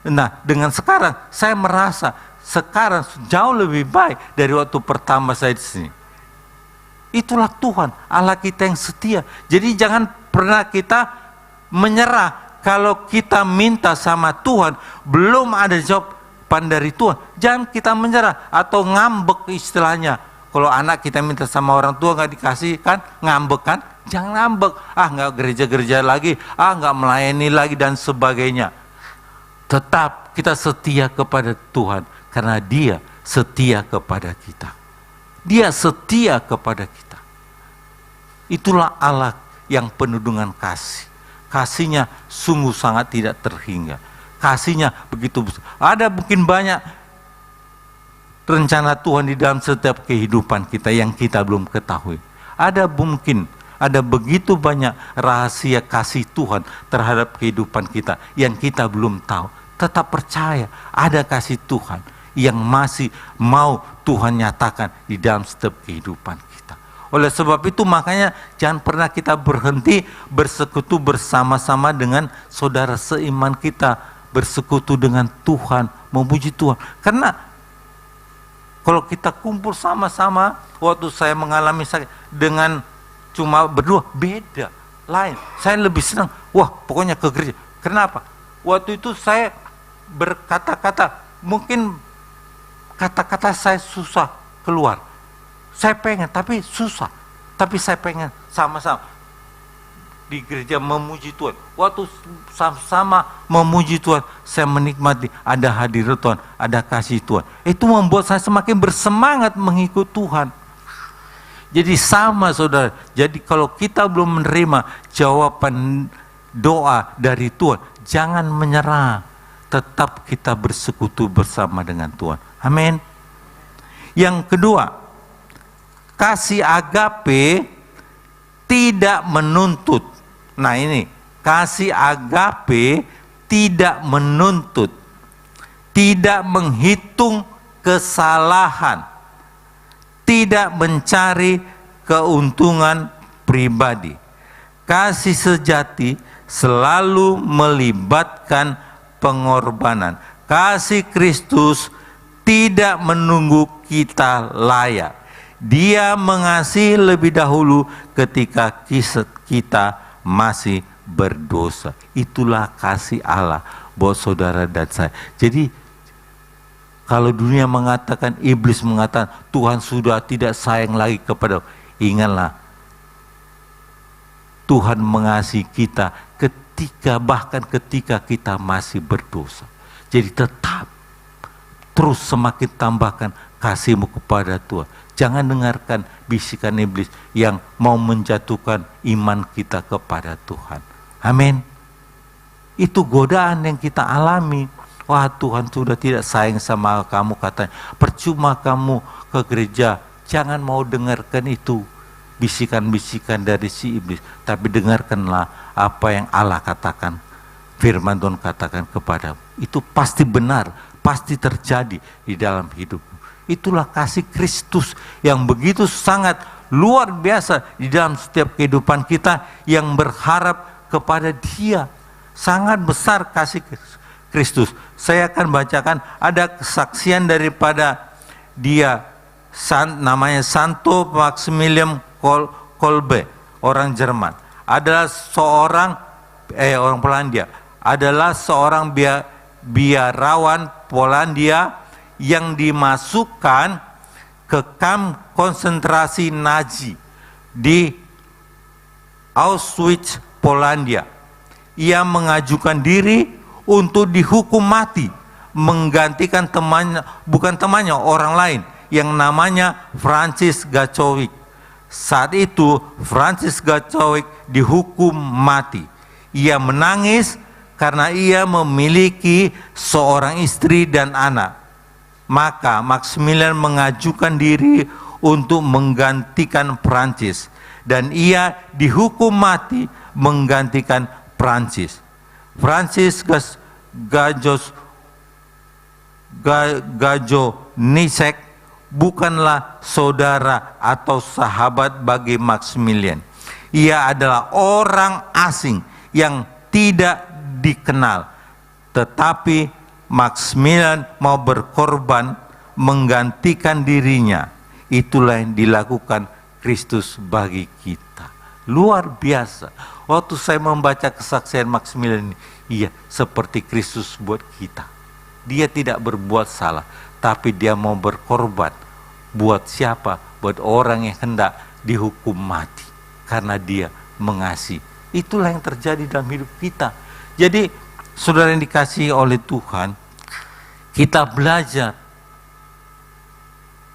Speaker 7: nah dengan sekarang saya merasa sekarang jauh lebih baik dari waktu pertama saya di sini. Itulah Tuhan, Allah kita yang setia. Jadi jangan pernah kita menyerah kalau kita minta sama Tuhan belum ada jawaban dari Tuhan. Jangan kita menyerah atau ngambek istilahnya. Kalau anak kita minta sama orang tua nggak dikasih kan, ngambek kan? Jangan ngambek, nggak gereja-gereja lagi, nggak melayani lagi dan sebagainya. Tetap kita setia kepada Tuhan karena Dia setia kepada kita. Dia setia kepada kita. Itulah Allah yang penuh dengan kasih. Kasihnya sungguh sangat tidak terhingga. Kasihnya begitu besar. Ada mungkin banyak rencana Tuhan di dalam setiap kehidupan kita yang kita belum ketahui. Ada begitu banyak rahasia kasih Tuhan terhadap kehidupan kita yang kita belum tahu. Tetap percaya ada kasih Tuhan yang masih mau Tuhan nyatakan di dalam setiap kehidupan kita. Oleh sebab itu makanya jangan pernah kita berhenti bersekutu bersama-sama dengan saudara seiman kita, bersekutu dengan Tuhan, memuji Tuhan. Karena kalau kita kumpul sama-sama, waktu saya mengalami sakit dengan cuma berdua, beda, lain. Saya lebih senang, pokoknya ke gereja. Kenapa? Waktu itu saya berkata-kata, mungkin kata-kata saya susah keluar. Saya pengen, tapi susah. Tapi saya pengen sama-sama di gereja memuji Tuhan. Waktu sama-sama memuji Tuhan, saya menikmati ada hadirat Tuhan, ada kasih Tuhan. Itu membuat saya semakin bersemangat mengikut Tuhan. Jadi sama saudara, jadi kalau kita belum menerima jawaban doa dari Tuhan, jangan menyerah. Tetap kita bersekutu bersama dengan Tuhan. Amin. Yang kedua, kasih agape tidak menuntut. Nah ini, kasih agape tidak menuntut, tidak menghitung kesalahan, tidak mencari keuntungan pribadi. Kasih sejati selalu melibatkan pengorbanan. Kasih Kristus tidak menunggu kita layak. Dia mengasihi lebih dahulu ketika kita masih berdosa. Itulah kasih Allah buat saudara dan saya. Jadi kalau dunia mengatakan, iblis mengatakan Tuhan sudah tidak sayang lagi kepada, ingatlah Tuhan mengasihi kita bahkan ketika kita masih berdosa. Jadi tetap terus semakin tambahkan kasihmu kepada Tuhan. Jangan dengarkan bisikan iblis yang mau menjatuhkan iman kita kepada Tuhan. Amin. Itu godaan yang kita alami. Wah, Tuhan sudah tidak sayang sama kamu, katanya. Percuma kamu ke gereja. Jangan mau dengarkan itu bisikan-bisikan dari si iblis. Tapi dengarkanlah apa yang Allah katakan. Firman Tuhan katakan kepadamu. Itu pasti benar. pasti terjadi di dalam hidupmu. Itulah kasih Kristus yang begitu sangat luar biasa di dalam setiap kehidupan kita yang berharap kepada Dia. Sangat besar kasih Kristus. Saya akan bacakan ada kesaksian daripada dia, namanya Santo Maximilian Kolbe, orang Jerman. Adalah seorang orang Polandia. Adalah seorang biarawan Polandia yang dimasukkan ke kamp konsentrasi Nazi di Auschwitz, Polandia. Ia mengajukan diri untuk dihukum mati, menggantikan temannya, bukan temannya, orang lain yang namanya Francis Gacowicz. Saat itu Francis Gacowicz dihukum mati. Ia menangis karena ia memiliki seorang istri dan anak. Maka Maximilian mengajukan diri untuk menggantikan Francis, dan ia dihukum mati menggantikan Francis. Francis Gajownicz bukanlah saudara atau sahabat bagi Maximilian. Ia adalah orang asing yang tidak dikenal. Tetapi Maximilian mau berkorban menggantikan dirinya. Itulah yang dilakukan Kristus bagi kita. Luar biasa. Waktu saya membaca kesaksian Maximilian ini, iya, seperti Kristus buat kita. Dia tidak berbuat salah, tapi dia mau berkorban. Buat siapa? Buat orang yang hendak dihukum mati. Karena dia mengasihi. Itulah yang terjadi dalam hidup kita. Jadi, saudara yang dikasihi oleh Tuhan, kita belajar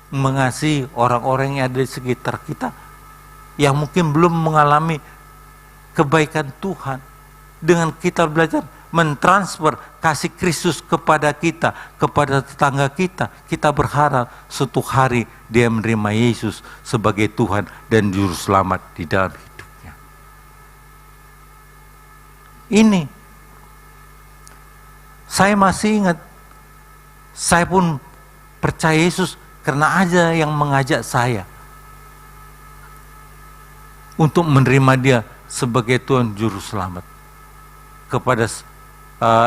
Speaker 7: mengasihi orang-orang yang ada di sekitar kita, yang mungkin belum mengalami kebaikan Tuhan. Dengan kita belajar mentransfer kasih Kristus kepada kita, kepada tetangga kita, kita berharap suatu hari dia menerima Yesus sebagai Tuhan dan Juru Selamat di dalam hidupnya. Ini, saya masih ingat, saya pun percaya Yesus karena ada yang mengajak saya untuk menerima dia sebagai Tuhan Juru Selamat, kepada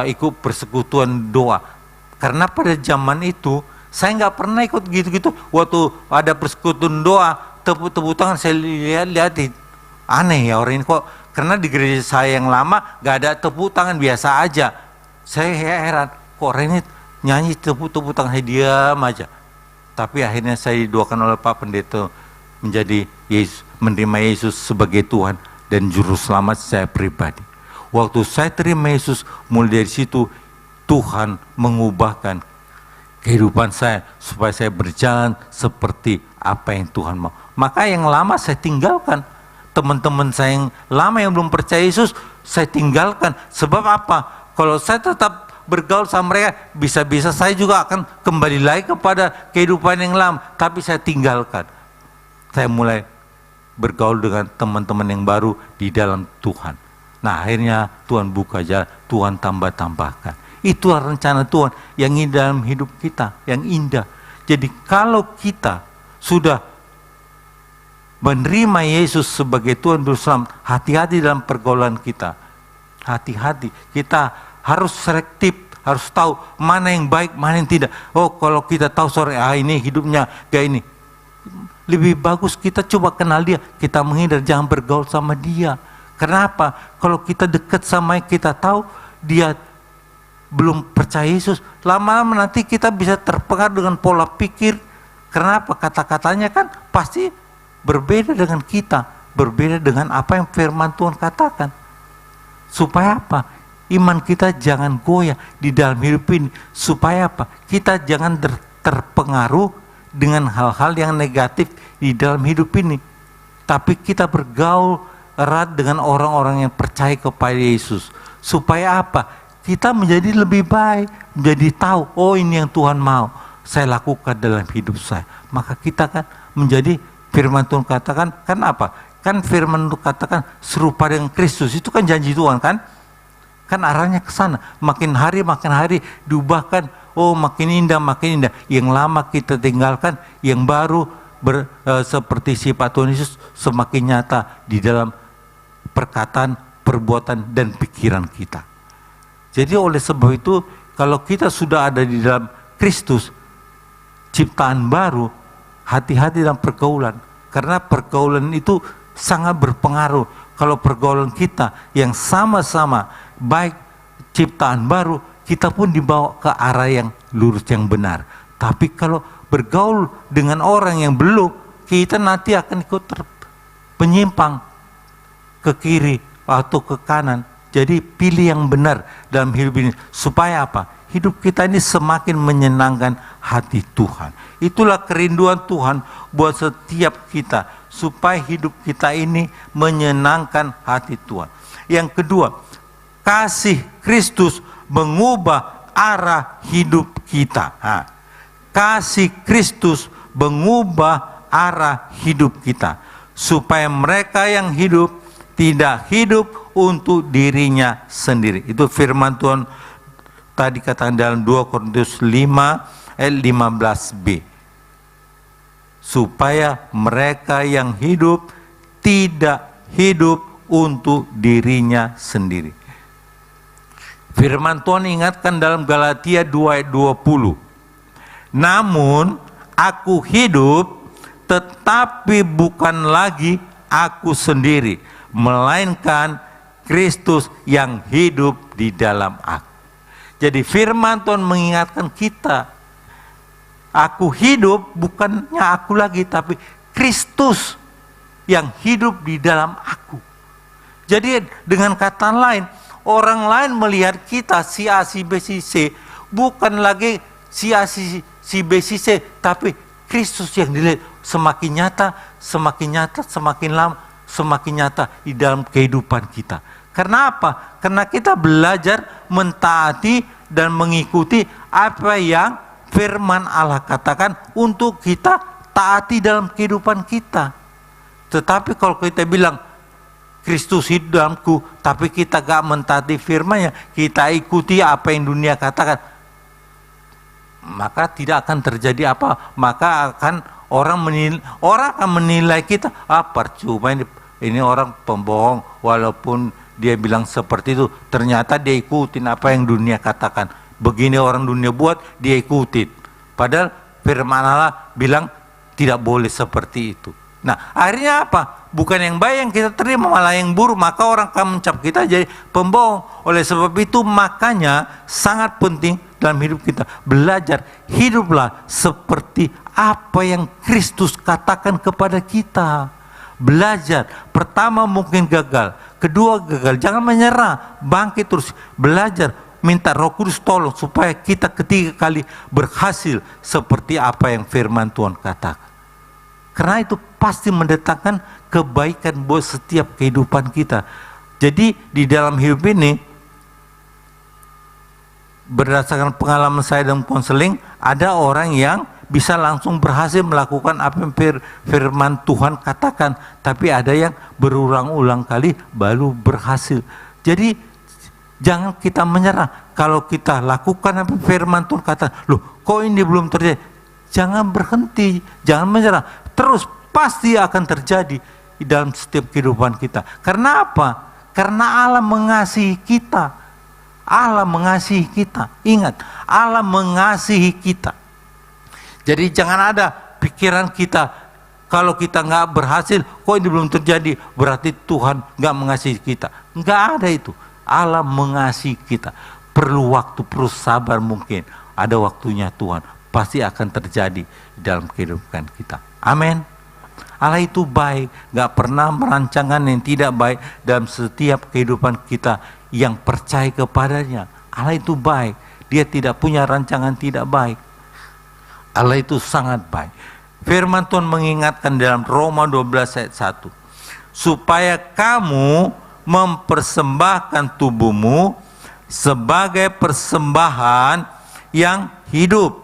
Speaker 7: ikut persekutuan doa. Karena pada zaman itu saya nggak pernah ikut gitu-gitu. Waktu ada persekutuan doa, tepuk tangan, saya lihat aneh ya orang ini kok. Karena di gereja saya yang lama nggak ada tepuk tangan, biasa aja. Saya heran, kok orang ini nyanyi tepuk tangan, saya diam aja. Tapi akhirnya saya didoakan oleh Pak Pendeta menjadi Yesus, menerima Yesus sebagai Tuhan dan Juru Selamat saya pribadi. Waktu saya terima Yesus, mulai dari situ Tuhan mengubahkan kehidupan saya supaya saya berjalan seperti apa yang Tuhan mau. Maka yang lama saya tinggalkan. Teman-teman saya yang lama yang belum percaya Yesus, saya tinggalkan. Sebab apa? Kalau saya tetap bergaul sama mereka, bisa-bisa saya juga akan kembali lagi kepada kehidupan yang lama. Tapi saya tinggalkan. Saya mulai bergaul dengan teman-teman yang baru di dalam Tuhan. Nah, akhirnya Tuhan buka jalan, Tuhan tambah-tambahkan. Itulah rencana Tuhan yang indah dalam hidup kita, yang indah. Jadi kalau kita sudah menerima Yesus sebagai Tuhan dan Selamat, hati-hati dalam pergaulan kita. Hati-hati, kita harus selektif, harus tahu mana yang baik, mana yang tidak. Oh, kalau kita tahu sore ini hidupnya kayak ini, lebih bagus kita coba kenal dia, kita menghindar, jangan bergaul sama dia. Kenapa? Kalau kita dekat sama yang kita tahu dia belum percaya Yesus, lama-lama nanti kita bisa terpengaruh dengan pola pikir. Kenapa? Kata-katanya kan pasti berbeda dengan kita, berbeda dengan apa yang firman Tuhan katakan. Supaya apa? Iman kita jangan goyah di dalam hidup ini. Supaya apa? Kita jangan terpengaruh dengan hal-hal yang negatif di dalam hidup ini. Tapi kita bergaul erat dengan orang-orang yang percaya kepada Yesus. Supaya apa? Kita menjadi lebih baik, menjadi tahu, oh ini yang Tuhan mau saya lakukan dalam hidup saya. Maka kita kan menjadi, firman Tuhan katakan, kan apa? Kan firman Tuhan katakan serupa dengan Kristus, itu kan janji Tuhan kan? Kan arahnya ke sana. Makin hari diubahkan, oh makin indah, makin indah. Yang lama kita tinggalkan, yang baru seperti sifat Tuhan Yesus semakin nyata di dalam perkataan, perbuatan, dan pikiran kita. Jadi oleh sebab itu, kalau kita sudah ada di dalam Kristus, ciptaan baru, hati-hati dalam pergaulan. Karena pergaulan itu sangat berpengaruh. Kalau pergaulan kita yang sama-sama baik ciptaan baru, kita pun dibawa ke arah yang lurus, yang benar. Tapi kalau bergaul dengan orang yang belum, kita nanti akan ikut penyimpang ke kiri atau ke kanan. Jadi pilih yang benar dalam hidup ini. Supaya apa? Hidup kita ini semakin menyenangkan hati Tuhan. Itulah kerinduan Tuhan buat setiap kita, supaya hidup kita ini menyenangkan hati Tuhan. Yang kedua, kasih Kristus mengubah arah hidup kita. Kasih Kristus mengubah arah hidup kita, supaya mereka yang hidup tidak hidup untuk dirinya sendiri. Itu firman Tuhan tadi katakan dalam 2 Korintus 5 ayat 15b. Supaya mereka yang hidup tidak hidup untuk dirinya sendiri. Firman Tuhan ingatkan dalam Galatia 2 ayat 20. Namun aku hidup, tetapi bukan lagi aku sendiri, melainkan Kristus yang hidup di dalam aku. Jadi firman Tuhan mengingatkan kita, aku hidup bukannya aku lagi, tapi Kristus yang hidup di dalam aku. Jadi dengan kata lain, orang lain melihat kita si A, si B, si C, bukan lagi si A, si B, si C, tapi Kristus yang dilihat semakin nyata, semakin lama, semakin nyata di dalam kehidupan kita. Karena apa? Karena kita belajar mentaati dan mengikuti apa yang firman Allah katakan untuk kita taati dalam kehidupan kita. Tetapi kalau kita bilang Kristus hidup dalamku, tapi kita gak mentaati firman-Nya, kita ikuti apa yang dunia katakan, maka tidak akan terjadi apa? Maka akan orang akan menilai kita, percuma ini orang pembohong, walaupun dia bilang seperti itu, ternyata dia ikutin apa yang dunia katakan. Begini orang dunia buat, dia ikutin. Padahal firman Allah bilang tidak boleh seperti itu. Nah, akhirnya apa? Bukan yang baik yang kita terima, malah yang buruk. Maka orang akan mencap kita jadi pembohong. Oleh sebab itu, makanya sangat penting dalam hidup kita belajar hiduplah seperti apa yang Kristus katakan kepada kita. Belajar. Pertama mungkin gagal, kedua gagal, jangan menyerah, bangkit terus, belajar, minta Roh Kudus tolong supaya kita ketiga kali berhasil seperti apa yang firman Tuhan katakan. Karena itu pasti mendatangkan kebaikan buat setiap kehidupan kita. Jadi di dalam hidup ini, berdasarkan pengalaman saya dalam konseling, ada orang yang bisa langsung berhasil melakukan apa yang firman Tuhan katakan, tapi ada yang berulang-ulang kali baru berhasil. Jadi jangan kita menyerah. Kalau kita lakukan apa firman Tuhan kata, loh kok ini belum terjadi? Jangan berhenti, jangan menyerah. Terus pasti akan terjadi di dalam setiap kehidupan kita. Karena apa? Karena Allah mengasihi kita. Allah mengasihi kita. Ingat, Allah mengasihi kita. Jadi jangan ada pikiran kita, kalau kita nggak berhasil, kok ini belum terjadi, berarti Tuhan nggak mengasihi kita. Nggak ada itu. Allah mengasihi kita. Perlu waktu, perlu sabar mungkin. Ada waktunya Tuhan. Pasti akan terjadi dalam kehidupan kita. Amin. Allah itu baik, nggak pernah merancangkan yang tidak baik dalam setiap kehidupan kita yang percaya kepadanya. Allah itu baik. Dia tidak punya rancangan tidak baik. Allah itu sangat baik. Firman Tuhan mengingatkan dalam Roma 12 ayat 1. Supaya kamu mempersembahkan tubuhmu sebagai persembahan yang hidup,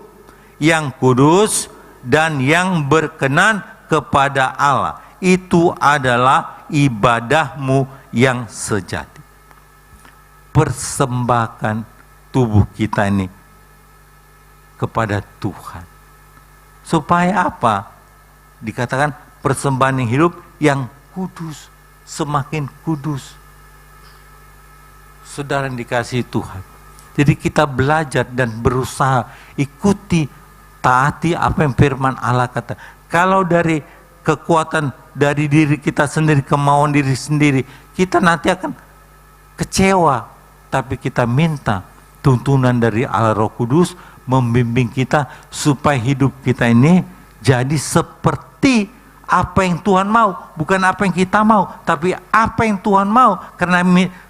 Speaker 7: yang kudus, dan yang berkenan kepada Allah. Itu adalah ibadahmu yang sejati. Persembahkan tubuh kita ini kepada Tuhan. Supaya apa? Dikatakan persembahan yang hidup yang kudus, semakin kudus. Saudara yang dikasihi Tuhan. Jadi kita belajar dan berusaha ikuti, taati apa yang firman Allah kata. Kalau dari kekuatan dari diri kita sendiri, kemauan diri sendiri, kita nanti akan kecewa. Tapi kita minta tuntunan dari Allah Roh Kudus membimbing kita supaya hidup kita ini jadi seperti apa yang Tuhan mau. Bukan apa yang kita mau, tapi apa yang Tuhan mau. Karena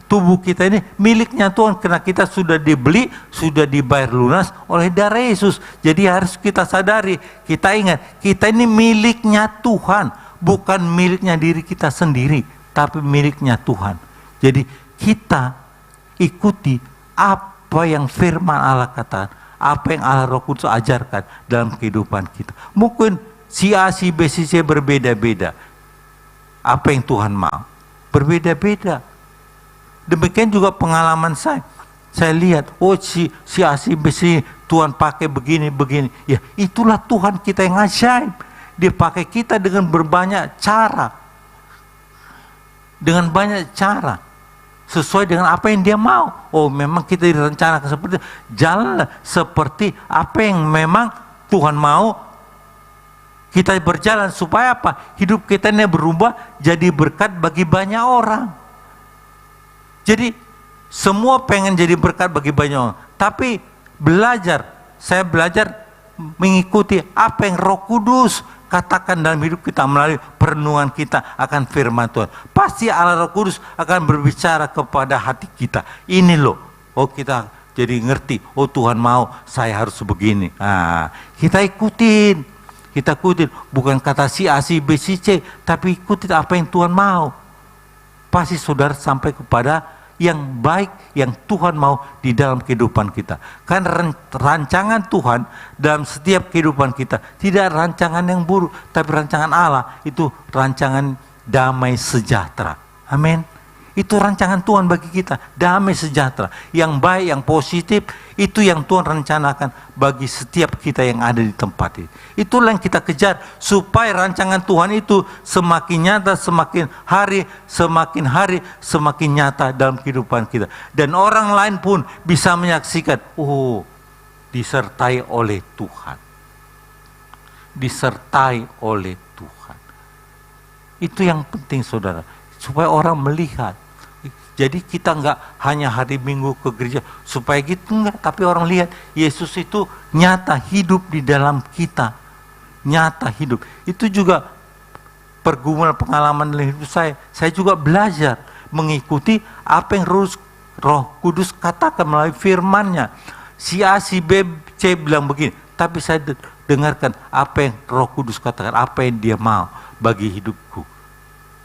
Speaker 7: tubuh kita ini miliknya Tuhan, karena kita sudah dibeli, sudah dibayar lunas oleh darah Yesus. Jadi harus kita sadari, kita ingat, kita ini miliknya Tuhan, bukan miliknya diri kita sendiri, tapi miliknya Tuhan. Jadi kita ikuti apa yang firman Allah katakan, apa yang Allah Roh Kudus ajarkan dalam kehidupan kita. Mungkin si A, si B, si C berbeda-beda. Apa yang Tuhan mau berbeda-beda. Demikian juga pengalaman saya. Saya lihat, oh si A, si B, si Tuhan pakai begini. Ya itulah Tuhan kita yang ajaib. Dia pakai kita dengan berbanyak cara. Dengan banyak cara. Sesuai dengan apa yang dia mau. Oh memang kita direncanakan seperti itu. Jalanlah seperti apa yang memang Tuhan mau. Kita berjalan supaya apa? Hidup kita ini berubah jadi berkat bagi banyak orang. Jadi semua pengen jadi berkat bagi banyak orang. Tapi saya belajar mengikuti apa yang Roh Kudus katakan dalam hidup kita melalui perenungan kita akan firman Tuhan. Pasti Allah Roh Kudus akan berbicara kepada hati kita. Ini loh, oh kita jadi ngerti, oh Tuhan mau saya harus begini. Nah, kita ikutin. Bukan kata si A, si B, si C, tapi ikutin apa yang Tuhan mau. Pasti saudara sampai kepada yang baik yang Tuhan mau di dalam kehidupan kita. Kan rancangan Tuhan dalam setiap kehidupan kita tidak rancangan yang buruk, tapi rancangan Allah itu rancangan damai sejahtera. Amin. Itu rancangan Tuhan bagi kita, damai sejahtera. Yang baik, yang positif, itu yang Tuhan rencanakan bagi setiap kita yang ada di tempat ini. Itulah yang kita kejar, supaya rancangan Tuhan itu semakin nyata, semakin hari, semakin nyata dalam kehidupan kita. Dan orang lain pun bisa menyaksikan, oh disertai oleh Tuhan. Disertai oleh Tuhan. Itu yang penting saudara, supaya orang melihat. Jadi kita enggak hanya hari Minggu ke gereja supaya gitu, enggak, tapi orang lihat Yesus itu nyata hidup di dalam kita. Nyata hidup. Itu juga pergumulan pengalaman dalam hidup saya. Saya juga belajar mengikuti apa yang Roh Kudus katakan melalui firman-Nya. Si A, si B, C bilang begini, tapi saya dengarkan apa yang Roh Kudus katakan, apa yang Dia mau bagi hidupku.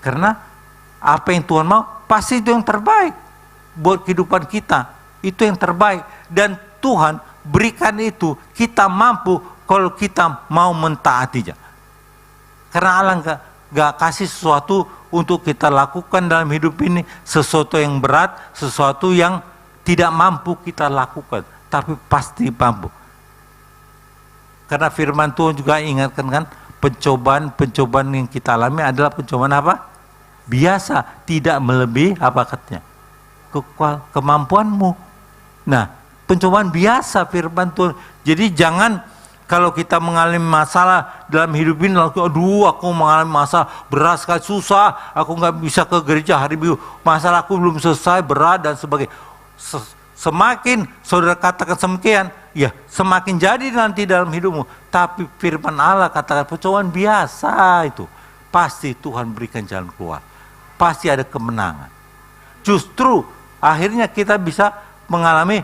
Speaker 7: Karena apa yang Tuhan mau, pasti itu yang terbaik buat kehidupan kita. Itu yang terbaik. Dan Tuhan berikan itu, kita mampu kalau kita mau mentaatinya. Karena Allah gak kasih sesuatu untuk kita lakukan dalam hidup ini, sesuatu yang berat, sesuatu yang tidak mampu kita lakukan. Tapi pasti mampu. Karena firman Tuhan juga ingatkan kan, pencobaan yang kita alami adalah pencobaan apa? Biasa, tidak melebihi apa katanya? Kemampuanmu. Nah, pencobaan biasa firman Tuhan. Jadi jangan kalau kita mengalami masalah dalam hidup ini, aduh aku mengalami masalah berat sekali, susah, aku nggak bisa ke gereja hari Minggu, masalah aku belum selesai, berat dan sebagainya. Semakin saudara katakan semakin, ya semakin jadi nanti dalam hidupmu. Tapi firman Allah katakan pencobaan biasa itu. Pasti Tuhan berikan jalan keluar. Pasti ada kemenangan. Justru akhirnya kita bisa mengalami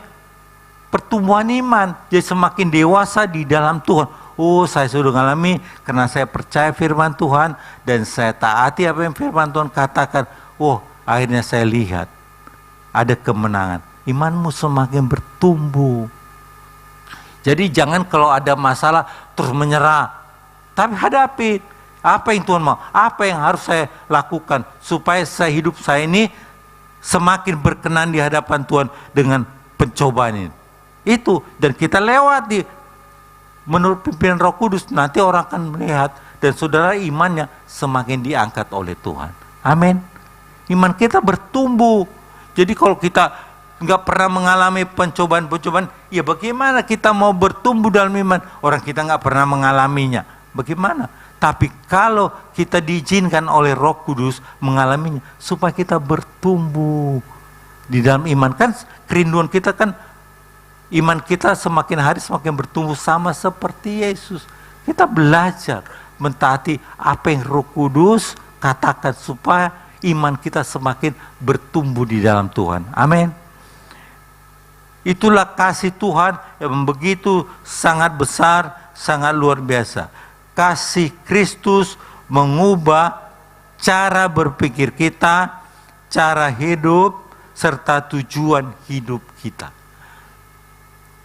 Speaker 7: pertumbuhan iman. Jadi semakin dewasa di dalam Tuhan. Oh saya sudah mengalami karena saya percaya firman Tuhan. Dan saya taati apa yang firman Tuhan katakan. Oh akhirnya saya lihat ada kemenangan. Imanmu semakin bertumbuh. Jadi jangan kalau ada masalah terus menyerah. Tapi hadapi. Apa yang Tuhan mau? Apa yang harus saya lakukan supaya hidup saya ini semakin berkenan di hadapan Tuhan dengan pencobaan ini? Itu, dan kita lewati menurut pimpinan Roh Kudus, nanti orang akan melihat dan saudara imannya semakin diangkat oleh Tuhan. Amin. Iman kita bertumbuh. Jadi kalau kita nggak pernah mengalami pencobaan-pencobaan, ya bagaimana kita mau bertumbuh dalam iman? Orang kita nggak pernah mengalaminya. Bagaimana? Tapi kalau kita diizinkan oleh Roh Kudus mengalaminya, supaya kita bertumbuh di dalam iman. Kan kerinduan kita kan, iman kita semakin hari semakin bertumbuh sama seperti Yesus. Kita belajar mentaati apa yang Roh Kudus katakan supaya iman kita semakin bertumbuh di dalam Tuhan. Amin. Itulah kasih Tuhan yang begitu sangat besar, sangat luar biasa. Kasih Kristus mengubah cara berpikir kita, cara hidup, serta tujuan hidup kita.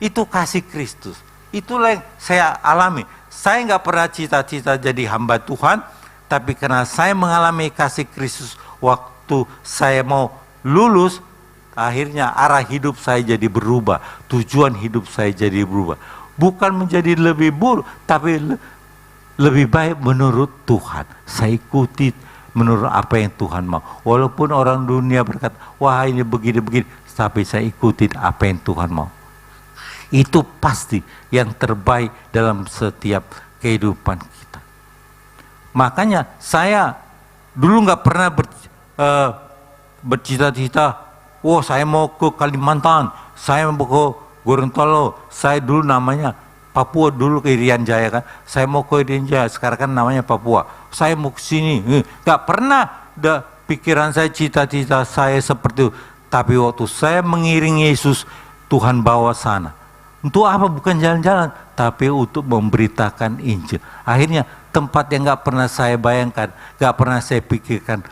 Speaker 7: Itu kasih Kristus. Itulah yang saya alami. Saya nggak pernah cita-cita jadi hamba Tuhan, tapi karena saya mengalami kasih Kristus waktu saya mau lulus, akhirnya arah hidup saya jadi berubah, tujuan hidup saya jadi berubah. Bukan menjadi lebih buruk, tapi lebih baik menurut Tuhan. Saya ikuti menurut apa yang Tuhan mau. Walaupun orang dunia berkata, wah ini begini-begini, tapi saya ikuti apa yang Tuhan mau. Itu pasti yang terbaik dalam setiap kehidupan kita. Makanya saya dulu nggak pernah bercita-cita, wah saya mau ke Kalimantan, saya mau ke Gorontalo, saya dulu namanya Papua, dulu ke Irian Jaya kan, saya mau ke Irian Jaya, sekarang kan namanya Papua, saya mau ke sini, nggak pernah ada pikiran saya, cita-cita saya seperti itu. Tapi waktu saya mengiring Yesus, Tuhan bawa sana. Untuk apa? Bukan jalan-jalan, tapi untuk memberitakan Injil. Akhirnya tempat yang gak pernah saya bayangkan, gak pernah saya pikirkan,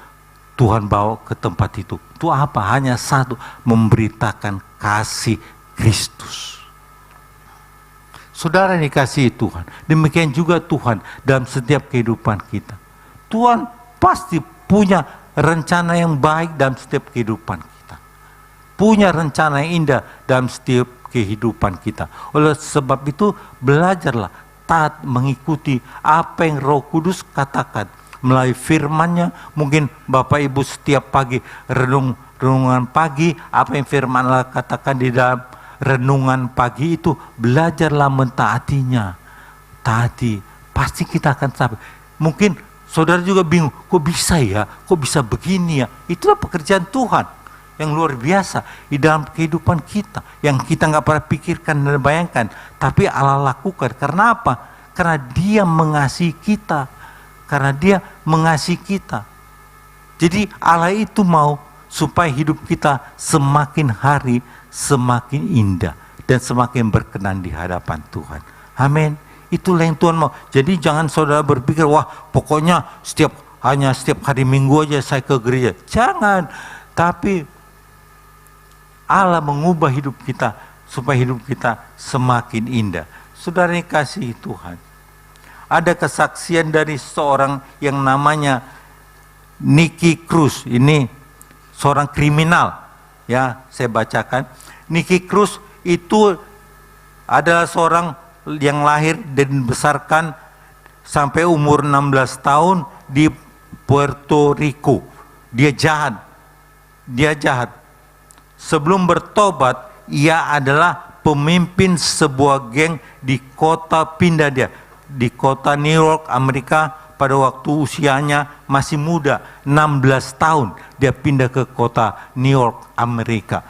Speaker 7: Tuhan bawa ke tempat itu. Itu apa? Hanya satu, memberitakan kasih Kristus. Saudara yang dikasihi Tuhan, demikian juga Tuhan dalam setiap kehidupan kita. Tuhan pasti punya rencana yang baik dalam setiap kehidupan kita. Punya rencana yang indah dalam setiap kehidupan kita. Oleh sebab itu belajarlah taat mengikuti apa yang Roh Kudus katakan melalui firman-Nya. Mungkin Bapak Ibu setiap pagi renungan pagi, apa yang firman Allah katakan di dalam renungan pagi itu, belajarlah mentaatinya. Taati, pasti kita akan sampai. Mungkin saudara juga bingung, kok bisa ya? Kok bisa begini ya? Itulah pekerjaan Tuhan yang luar biasa di dalam kehidupan kita, yang kita nggak pernah pikirkan dan bayangkan, tapi Allah lakukan. Karena apa? Karena Dia mengasihi kita, karena Dia mengasihi kita. Jadi Allah itu mau supaya hidup kita semakin hari semakin indah dan semakin berkenan di hadapan Tuhan. Amin. Itulah yang Tuhan mau. Jadi jangan saudara berpikir, wah pokoknya hanya setiap hari Minggu aja saya ke gereja. Jangan. Tapi Allah mengubah hidup kita supaya hidup kita semakin indah. Saudara yang kasih Tuhan, ada kesaksian dari seorang yang namanya Nicky Cruz. Ini seorang kriminal, ya saya bacakan. Nicky Cruz itu adalah seorang yang lahir dan dibesarkan sampai umur 16 tahun di Puerto Rico. Dia jahat. Sebelum bertobat, ia adalah pemimpin sebuah geng di kota di kota New York, Amerika. Pada waktu usianya masih muda, 16 tahun, dia pindah ke kota New York, Amerika.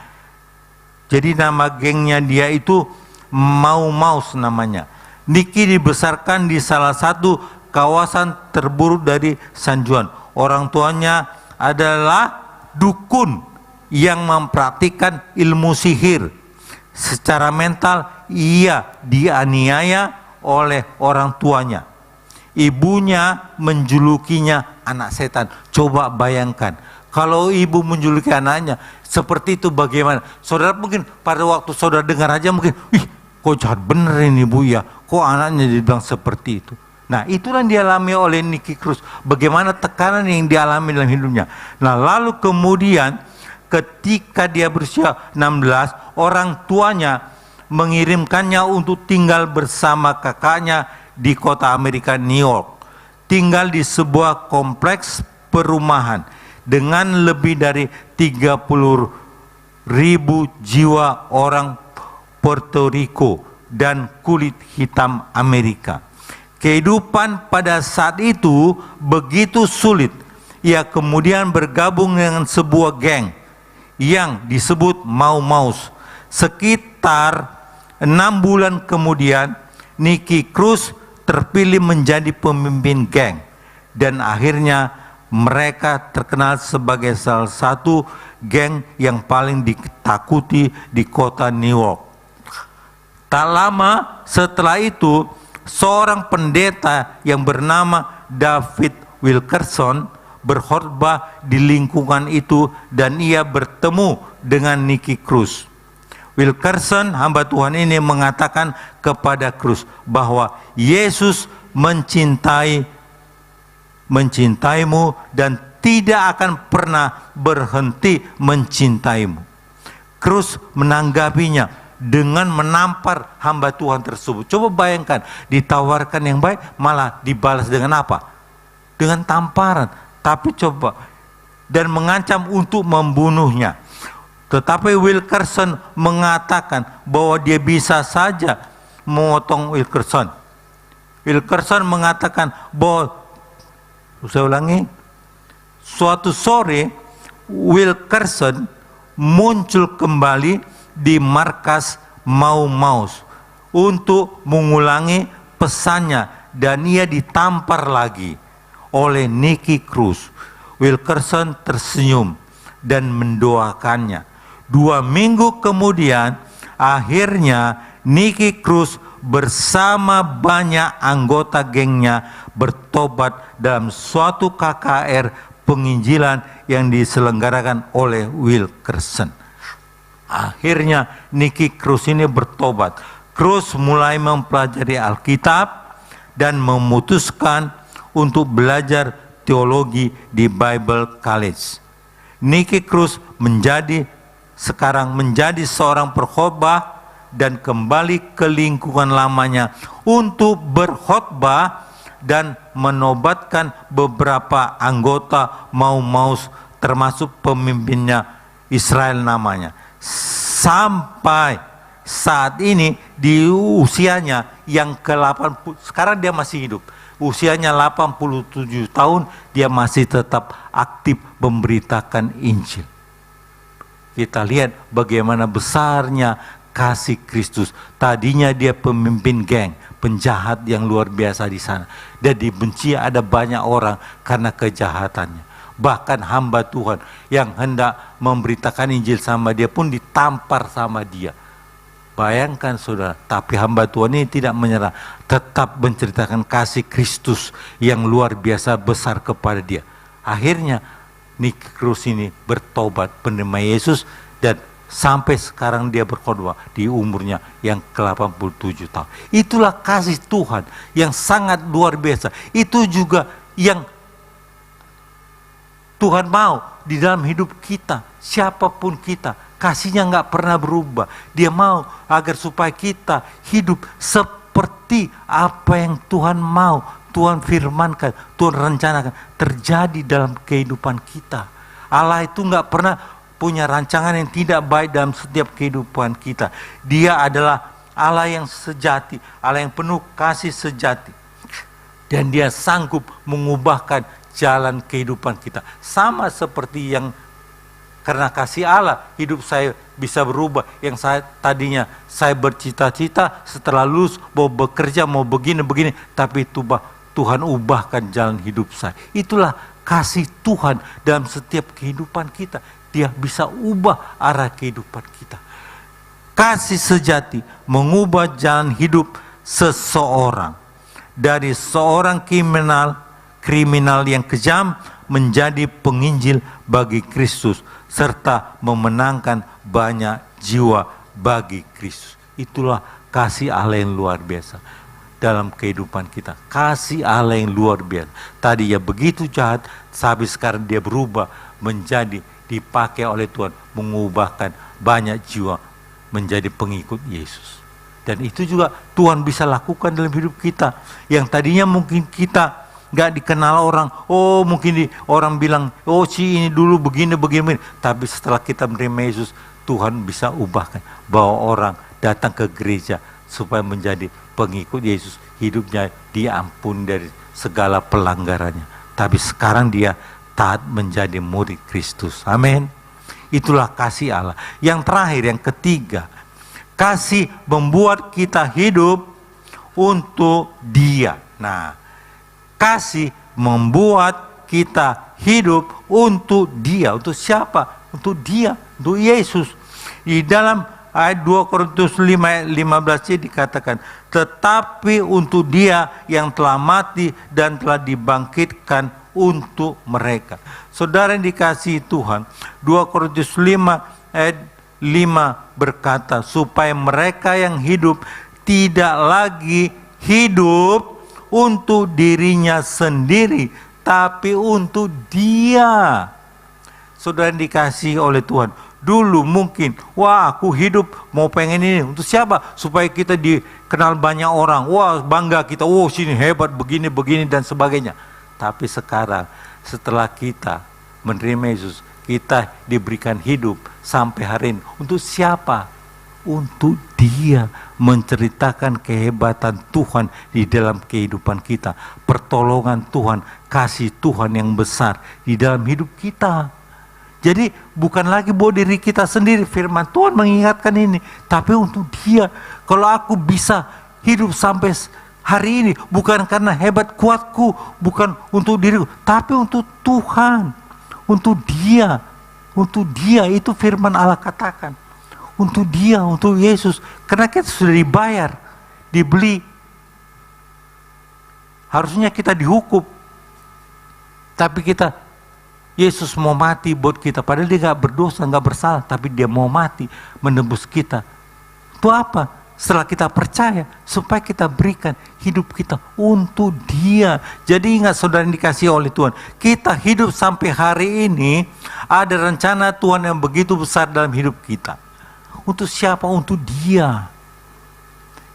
Speaker 7: Jadi nama gengnya dia itu Mau Maus namanya. Nicky dibesarkan di salah satu kawasan terburuk dari San Juan. Orang tuanya adalah dukun yang mempraktikkan ilmu sihir. Secara mental ia dianiaya oleh orang tuanya. Ibunya menjulukinya anak setan. Coba bayangkan, kalau ibu menjuluki anaknya seperti itu bagaimana? Saudara mungkin pada waktu saudara dengar aja mungkin, kok jahat bener ini ibu ya, kok anaknya dibilang seperti itu. Nah itulah yang dialami oleh Nicky Cruz. Bagaimana tekanan yang dialami dalam hidupnya. Nah lalu kemudian ketika dia berusia 16, orang tuanya mengirimkannya untuk tinggal bersama kakaknya di kota Amerika, New York. Tinggal di sebuah kompleks perumahan dengan lebih dari 30.000 jiwa orang Puerto Rico dan kulit hitam Amerika. Kehidupan pada saat itu begitu sulit. Ia kemudian bergabung dengan sebuah geng yang disebut Mau Maus. Sekitar 6 bulan kemudian, Nicky Cruz terpilih menjadi pemimpin geng, dan akhirnya mereka terkenal sebagai salah satu geng yang paling ditakuti di kota New York. Tak lama setelah itu, seorang pendeta yang bernama David Wilkerson berkhotbah di lingkungan itu dan ia bertemu dengan Nicky Cruz. Wilkerson, hamba Tuhan ini, mengatakan kepada Cruz bahwa Yesus mencintaimu dan tidak akan pernah berhenti mencintaimu. Cruz menanggapinya dengan menampar hamba Tuhan tersebut. Coba bayangkan, ditawarkan yang baik malah dibalas dengan apa? Dengan tamparan. Tapi coba, dan mengancam untuk membunuhnya. Tetapi Wilkerson mengatakan bahwa dia bisa saja memotong Wilkerson. Wilkerson mengatakan bahwa, saya ulangi, suatu sore Wilkerson muncul kembali di markas Mau Maus untuk mengulangi pesannya, dan ia ditampar lagi oleh Nicky Cruz. Wilkerson tersenyum dan mendoakannya. 2 minggu kemudian, akhirnya Nicky Cruz bersama banyak anggota gengnya bertobat dalam suatu KKR penginjilan yang diselenggarakan oleh Wilkerson. Akhirnya Nicky Cruz ini bertobat. Cruz mulai mempelajari Alkitab dan memutuskan untuk belajar teologi di Bible College. Nicky Cruz sekarang menjadi seorang pengkhotbah dan kembali ke lingkungan lamanya untuk berkhotbah dan menobatkan beberapa anggota Mau Maus, termasuk pemimpinnya Israel namanya. Sampai saat ini di usianya yang ke-80, sekarang dia masih hidup. Usianya 87 tahun, dia masih tetap aktif memberitakan Injil. Kita lihat bagaimana besarnya kasih Kristus. Tadinya dia pemimpin geng, penjahat yang luar biasa di sana. Dan dibenci ada banyak orang karena kejahatannya. Bahkan hamba Tuhan yang hendak memberitakan Injil sama dia pun ditampar sama dia. Bayangkan saudara, tapi hamba Tuhan ini tidak menyerah. Tetap menceritakan kasih Kristus yang luar biasa besar kepada dia. Akhirnya Nicky Cruz ini bertobat, menerima Yesus, dan sampai sekarang dia berkhotbah di umurnya yang ke-87 tahun. Itulah kasih Tuhan yang sangat luar biasa. Itu juga yang Tuhan mau di dalam hidup kita, siapapun kita. Kasihnya nggak pernah berubah. Dia mau agar supaya kita hidup seperti apa yang Tuhan mau, Tuhan firmankan, Tuhan rencanakan terjadi dalam kehidupan kita. Allah itu nggak pernah punya rancangan yang tidak baik dalam setiap kehidupan kita. Dia adalah Allah yang sejati, Allah yang penuh kasih sejati. Dan dia sanggup mengubahkan jalan kehidupan kita. Sama seperti yang karena kasih Allah, hidup saya bisa berubah. Yang tadinya saya bercita-cita setelah lulus mau bekerja, mau begini, tapi Tuhan ubahkan jalan hidup saya. Itulah kasih Tuhan dalam setiap kehidupan kita. Dia bisa ubah arah kehidupan kita. Kasih sejati mengubah jalan hidup seseorang. Dari seorang kriminal yang kejam menjadi penginjil bagi Kristus, serta memenangkan banyak jiwa bagi Kristus. Itulah kasih Allah yang luar biasa dalam kehidupan kita. Kasih Allah yang luar biasa. Tadi ya begitu jahat, tapi sekarang dia berubah menjadi dipakai oleh Tuhan mengubahkan banyak jiwa menjadi pengikut Yesus. Dan itu juga Tuhan bisa lakukan dalam hidup kita. Yang tadinya mungkin kita nggak dikenal orang, oh mungkin orang bilang, oh si ini dulu begini. Tapi setelah kita menerima Yesus, Tuhan bisa ubahkan, bawa orang datang ke gereja supaya menjadi pengikut Yesus. Hidupnya diampuni dari segala pelanggarannya. Tapi sekarang dia taat menjadi murid Kristus. Amin. Itulah kasih Allah. Yang terakhir, yang ketiga, kasih membuat kita hidup untuk Dia. Nah, kasih membuat kita hidup untuk Dia. Untuk siapa? Untuk Dia, untuk Yesus. Di dalam ayat 2 Korintus 5 ayat 15 dikatakan, tetapi untuk Dia yang telah mati dan telah dibangkitkan untuk mereka. Saudara yang dikasihi Tuhan, 2 Korintus 5 ayat 5 berkata, supaya mereka yang hidup tidak lagi hidup untuk dirinya sendiri, tapi untuk Dia. Saudara yang dikasihi oleh Tuhan, dulu mungkin, wah aku hidup mau pengen ini, untuk siapa? Supaya kita dikenal banyak orang, wah bangga kita, wah sini hebat begini dan sebagainya. Tapi sekarang setelah kita menerima Yesus, kita diberikan hidup sampai hari ini. Untuk siapa? Untuk Dia, menceritakan kehebatan Tuhan di dalam kehidupan kita, pertolongan Tuhan, kasih Tuhan yang besar di dalam hidup kita. Jadi bukan lagi buat diri kita sendiri, firman Tuhan mengingatkan ini, tapi untuk Dia. Kalau aku bisa hidup sampai hari ini, bukan karena hebat kuatku, bukan untuk diriku, tapi untuk Tuhan, untuk Dia. Untuk Dia, itu firman Allah katakan. Untuk Dia, untuk Yesus. Karena kita sudah dibayar, dibeli. Harusnya kita dihukum. Tapi Yesus mau mati buat kita. Padahal Dia gak berdosa, gak bersalah. Tapi Dia mau mati, menebus kita. Itu apa? Setelah kita percaya, supaya kita berikan hidup kita untuk Dia. Jadi ingat saudara yang dikasihi oleh Tuhan, kita hidup sampai hari ini, ada rencana Tuhan yang begitu besar dalam hidup kita. Untuk siapa? Untuk Dia.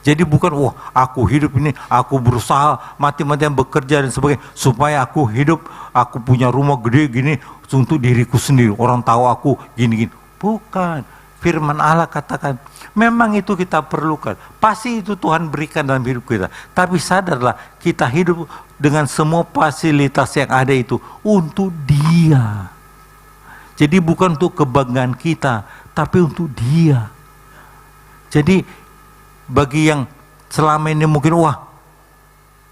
Speaker 7: Jadi bukan, wah aku hidup ini, aku berusaha mati-matian bekerja dan sebagainya, supaya aku hidup, aku punya rumah gede gini, untuk diriku sendiri, orang tahu aku gini-gini. Bukan. Firman Allah katakan, memang itu kita perlukan. Pasti itu Tuhan berikan dalam hidup kita. Tapi sadarlah, kita hidup dengan semua fasilitas yang ada itu untuk Dia. Jadi bukan untuk kebanggaan kita, tapi untuk Dia. Jadi bagi yang selama ini mungkin, wah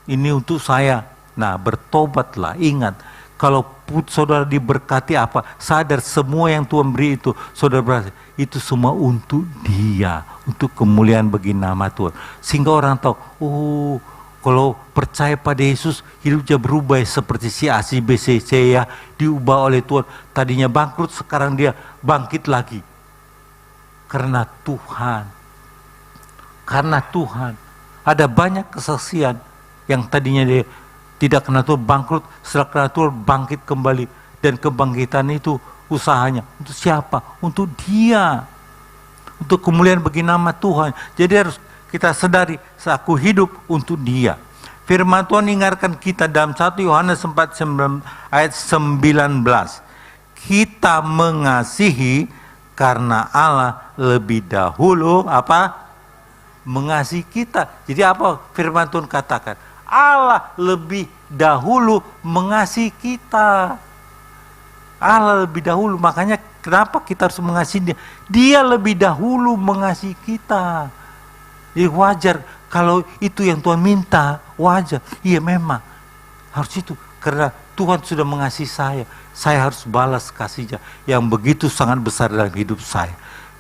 Speaker 7: ini untuk saya. Nah, bertobatlah, ingat. Kalau saudara diberkati apa, sadar semua yang Tuhan beri itu, saudara berkati, itu semua untuk Dia, untuk kemuliaan bagi nama Tuhan. Sehingga orang tahu, oh kalau percaya pada Yesus, hidupnya berubah seperti si A, si B, si C ya, diubah oleh Tuhan. Tadinya bangkrut, sekarang dia bangkit lagi. Karena Tuhan. Karena Tuhan. Ada banyak kesaksian yang tadinya dia tidak kena Tuhan, bangkrut, setelah kena Tuhan bangkit kembali. Dan kebangkitan itu usahanya untuk siapa? Untuk Dia. Untuk kemuliaan bagi nama Tuhan. Jadi harus kita sadari, aku hidup untuk Dia. Firman Tuhan ingatkan kita dalam 1 Yohanes 4 ayat 19. Kita mengasihi karena Allah lebih dahulu apa? Mengasihi kita. Jadi apa firman Tuhan katakan? Allah lebih dahulu mengasihi kita. Allah lebih dahulu, makanya kenapa kita harus mengasihi Dia? Dia lebih dahulu mengasihi kita. Jadi wajar kalau itu yang Tuhan minta, wajar. Iya memang harus itu, karena Tuhan sudah mengasihi saya harus balas kasihnya yang begitu sangat besar dalam hidup saya.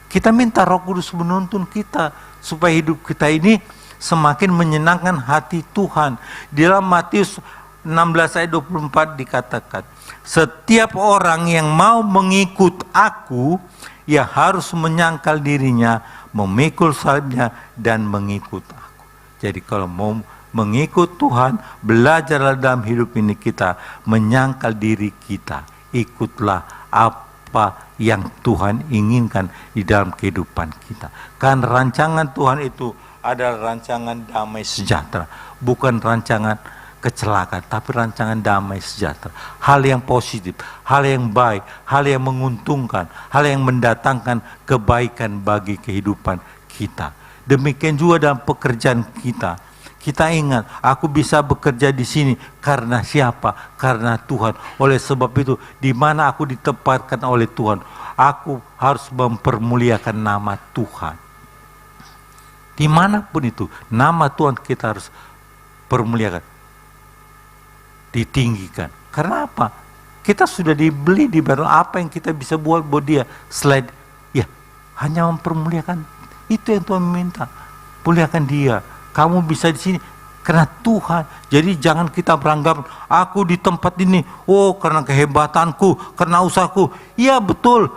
Speaker 7: Kita minta Roh Kudus menuntun kita supaya hidup kita ini semakin menyenangkan hati Tuhan. Di dalam Matius 16 ayat 24 dikatakan, setiap orang yang mau mengikut aku, ia harus menyangkal dirinya, memikul salibnya, dan mengikut aku. Jadi kalau mau mengikut Tuhan, belajarlah dalam hidup ini kita menyangkal diri kita. Ikutlah apa yang Tuhan inginkan di dalam kehidupan kita. Kan rancangan Tuhan itu adalah rancangan damai sejahtera, bukan rancangan kecelakaan, tapi rancangan damai sejahtera. Hal yang positif, hal yang baik, hal yang menguntungkan, hal yang mendatangkan kebaikan bagi kehidupan kita. Demikian juga dalam pekerjaan kita. Kita ingat, aku bisa bekerja di sini karena siapa? Karena Tuhan. Oleh sebab itu, di mana aku ditempatkan oleh Tuhan, aku harus mempermuliakan nama Tuhan. Dimanapun itu, nama Tuhan kita harus permuliakan, ditinggikan. Karena apa? Kita sudah dibeli di baru, apa yang kita bisa buat dia selain ya hanya mempermuliakan. Itu yang Tuhan minta. Muliakan dia. Kamu bisa di sini karena Tuhan. Jadi jangan kita beranggap aku di tempat ini, oh karena kehebatanku, karena usahaku. Iya betul,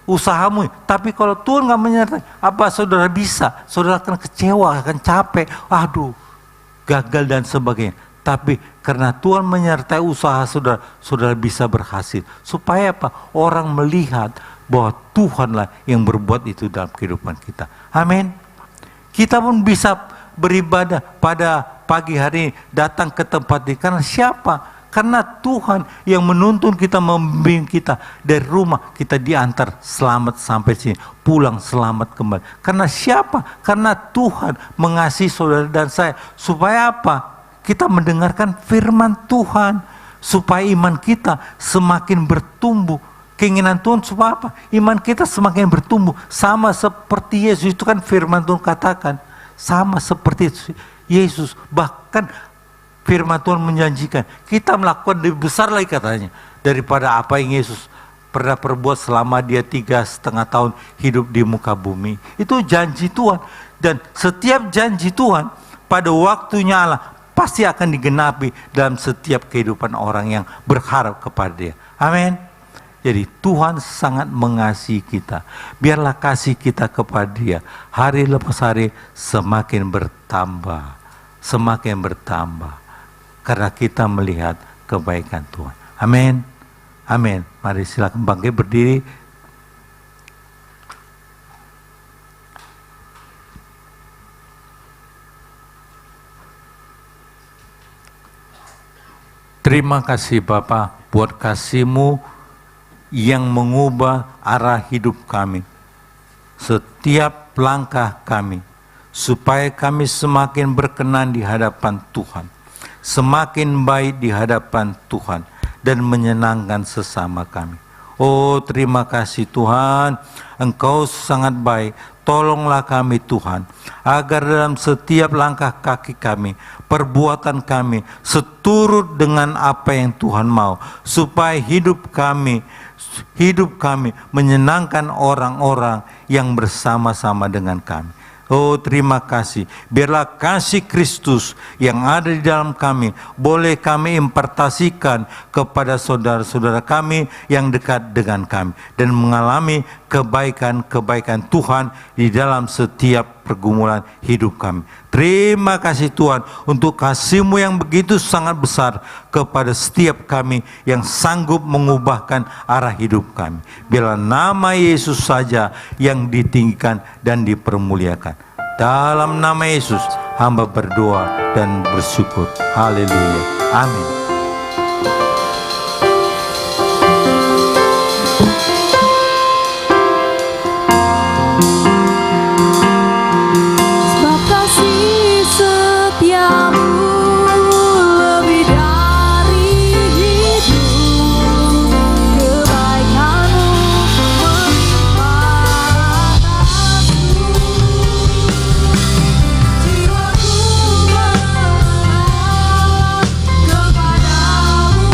Speaker 7: usahamu. Tapi kalau Tuhan nggak menyertai, apa saudara bisa? Saudara akan kecewa, akan capek. Aduh, gagal dan sebagainya. Tapi karena Tuhan menyertai usaha saudara, saudara bisa berhasil. Supaya apa? Orang melihat bahwa Tuhanlah yang berbuat itu dalam kehidupan kita. Amin. Kita pun bisa beribadah pada pagi hari ini, datang ke tempat ini. Karena siapa? Karena Tuhan yang menuntun kita, membimbing kita dari rumah, kita diantar selamat sampai sini, pulang selamat kembali. Karena siapa? Karena Tuhan mengasihi saudara dan saya. Supaya apa? Kita mendengarkan firman Tuhan, supaya iman kita semakin bertumbuh. Keinginan Tuhan supaya apa? Iman kita semakin bertumbuh. Sama seperti Yesus, itu kan firman Tuhan katakan. Sama seperti Yesus. Bahkan firman Tuhan menjanjikan kita melakukan lebih besar lagi katanya daripada apa yang Yesus pernah perbuat selama dia 3,5 tahun hidup di muka bumi. Itu janji Tuhan. Dan setiap janji Tuhan pada waktunya Allah pasti akan digenapi dalam setiap kehidupan orang yang berharap kepada dia. Amin. Jadi Tuhan sangat mengasihi kita. Biarlah kasih kita kepada dia hari lepas hari semakin bertambah. Semakin bertambah. Karena kita melihat kebaikan Tuhan. Amin. Amin. Mari silakan bangkit berdiri. Terima kasih Bapa buat kasih-Mu yang mengubah arah hidup kami, setiap langkah kami, supaya kami semakin berkenan di hadapan Tuhan, semakin baik di hadapan Tuhan, dan menyenangkan sesama kami. Oh terima kasih Tuhan, Engkau sangat baik. Tolonglah kami Tuhan, agar dalam setiap langkah kaki kami, perbuatan kami, seturut dengan apa yang Tuhan mau, supaya hidup kami menyenangkan orang-orang yang bersama-sama dengan kami. Oh terima kasih, biarlah kasih Kristus yang ada di dalam kami boleh kami impartasikan kepada saudara-saudara kami yang dekat dengan kami, dan mengalami kebaikan-kebaikan Tuhan di dalam setiap pergumulan hidup kami. Terima kasih Tuhan untuk kasih-Mu yang begitu sangat besar kepada setiap kami yang sanggup mengubahkan arah hidup kami. Biarlah nama Yesus saja yang ditinggikan dan dipermuliakan. Dalam nama Yesus hamba berdoa dan bersyukur. Haleluya. Amin.
Speaker 6: Sebab kasih setiamu lebih dari hidup, kebaikanmu melimpah atasku. Jiwaku menolak kepadamu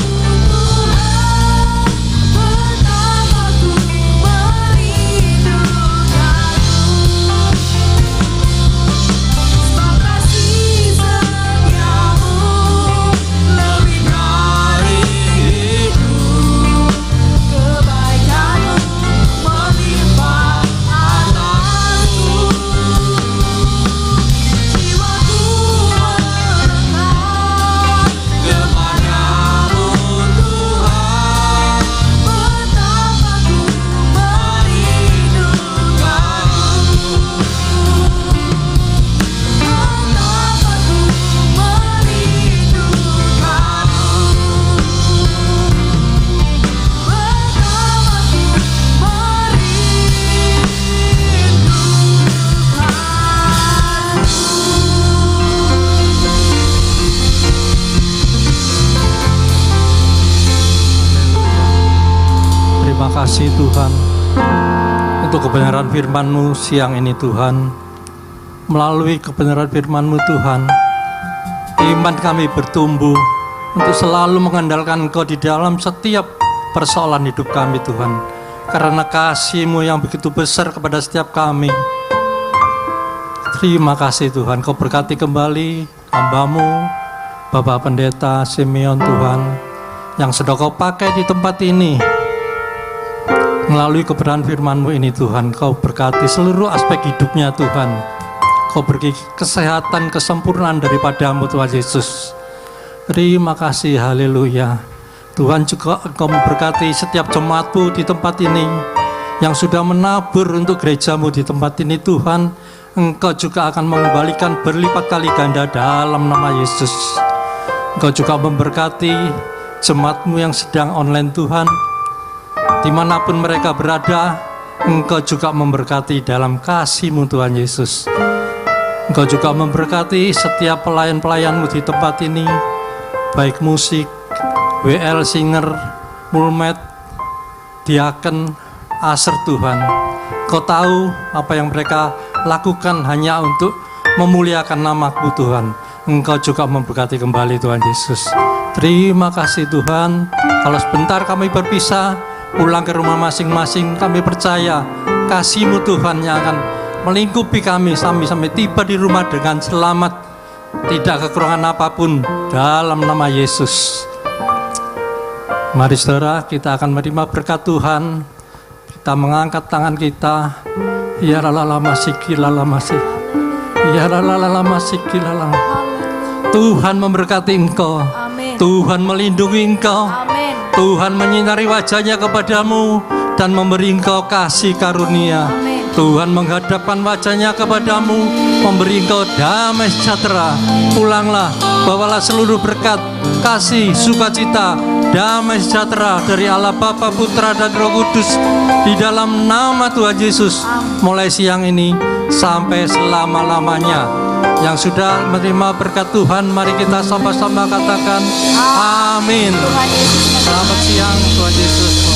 Speaker 8: Terima kasih Tuhan untuk kebenaran firman-Mu siang ini Tuhan. Melalui kebenaran firman-Mu Tuhan, iman kami bertumbuh untuk selalu mengandalkan Engkau di dalam setiap persoalan hidup kami Tuhan. Karena kasih-Mu yang begitu besar kepada setiap kami. Terima kasih Tuhan, Kau berkati kembali hamba-Mu, Bapak Pendeta Simeon Tuhan, yang sudah Kau pakai di tempat ini. Melalui kebenaran firman-Mu ini Tuhan, Kau berkati seluruh aspek hidupnya Tuhan. Kau beri kesehatan, kesempurnaan daripada-Mu Tuhan Yesus. Terima kasih, haleluya. Tuhan juga Engkau memberkati setiap jemaat-Mu di tempat ini yang sudah menabur untuk gereja-Mu di tempat ini Tuhan. Engkau juga akan mengembalikan berlipat kali ganda dalam nama Yesus. Engkau juga memberkati jemaat-Mu yang sedang online Tuhan. Dimanapun mereka berada, Engkau juga memberkati dalam kasih-Mu Tuhan Yesus. Engkau juga memberkati setiap pelayan-pelayan-Mu di tempat ini, baik musik, WL singer, mulmet, diaken, aser Tuhan. Kau tahu apa yang mereka lakukan hanya untuk memuliakan nama-Mu Tuhan. Engkau juga memberkati kembali Tuhan Yesus. Terima kasih Tuhan. Kalau sebentar kami berpisah, pulang ke rumah masing-masing, kami percaya kasih-Mu Tuhan yang akan melingkupi kami sampai tiba di rumah dengan selamat, tidak kekurangan apapun dalam nama Yesus. Mari saudara, kita akan menerima berkat Tuhan. Kita mengangkat tangan kita. Ya lalala masiki lala masih. Ya lalala masiki lala. Tuhan memberkati engkau.
Speaker 3: Amin.
Speaker 8: Tuhan melindungi engkau.
Speaker 3: Amin.
Speaker 8: Tuhan menyinari wajahnya kepadamu dan memberi engkau kasih karunia.
Speaker 3: Amin.
Speaker 8: Tuhan menghadapkan wajahnya kepadamu, memberi engkau damai sejahtera. Pulanglah, bawalah seluruh berkat, kasih, sukacita, damai sejahtera dari Allah Bapa, Putra, dan Roh Kudus di dalam nama Tuhan Yesus. Mulai siang ini sampai selama-lamanya. Yang sudah menerima berkat Tuhan, mari kita sama-sama katakan amin.
Speaker 3: Tuhan Yesus memberkati.
Speaker 8: Selamat siang, Tuhan Yesus.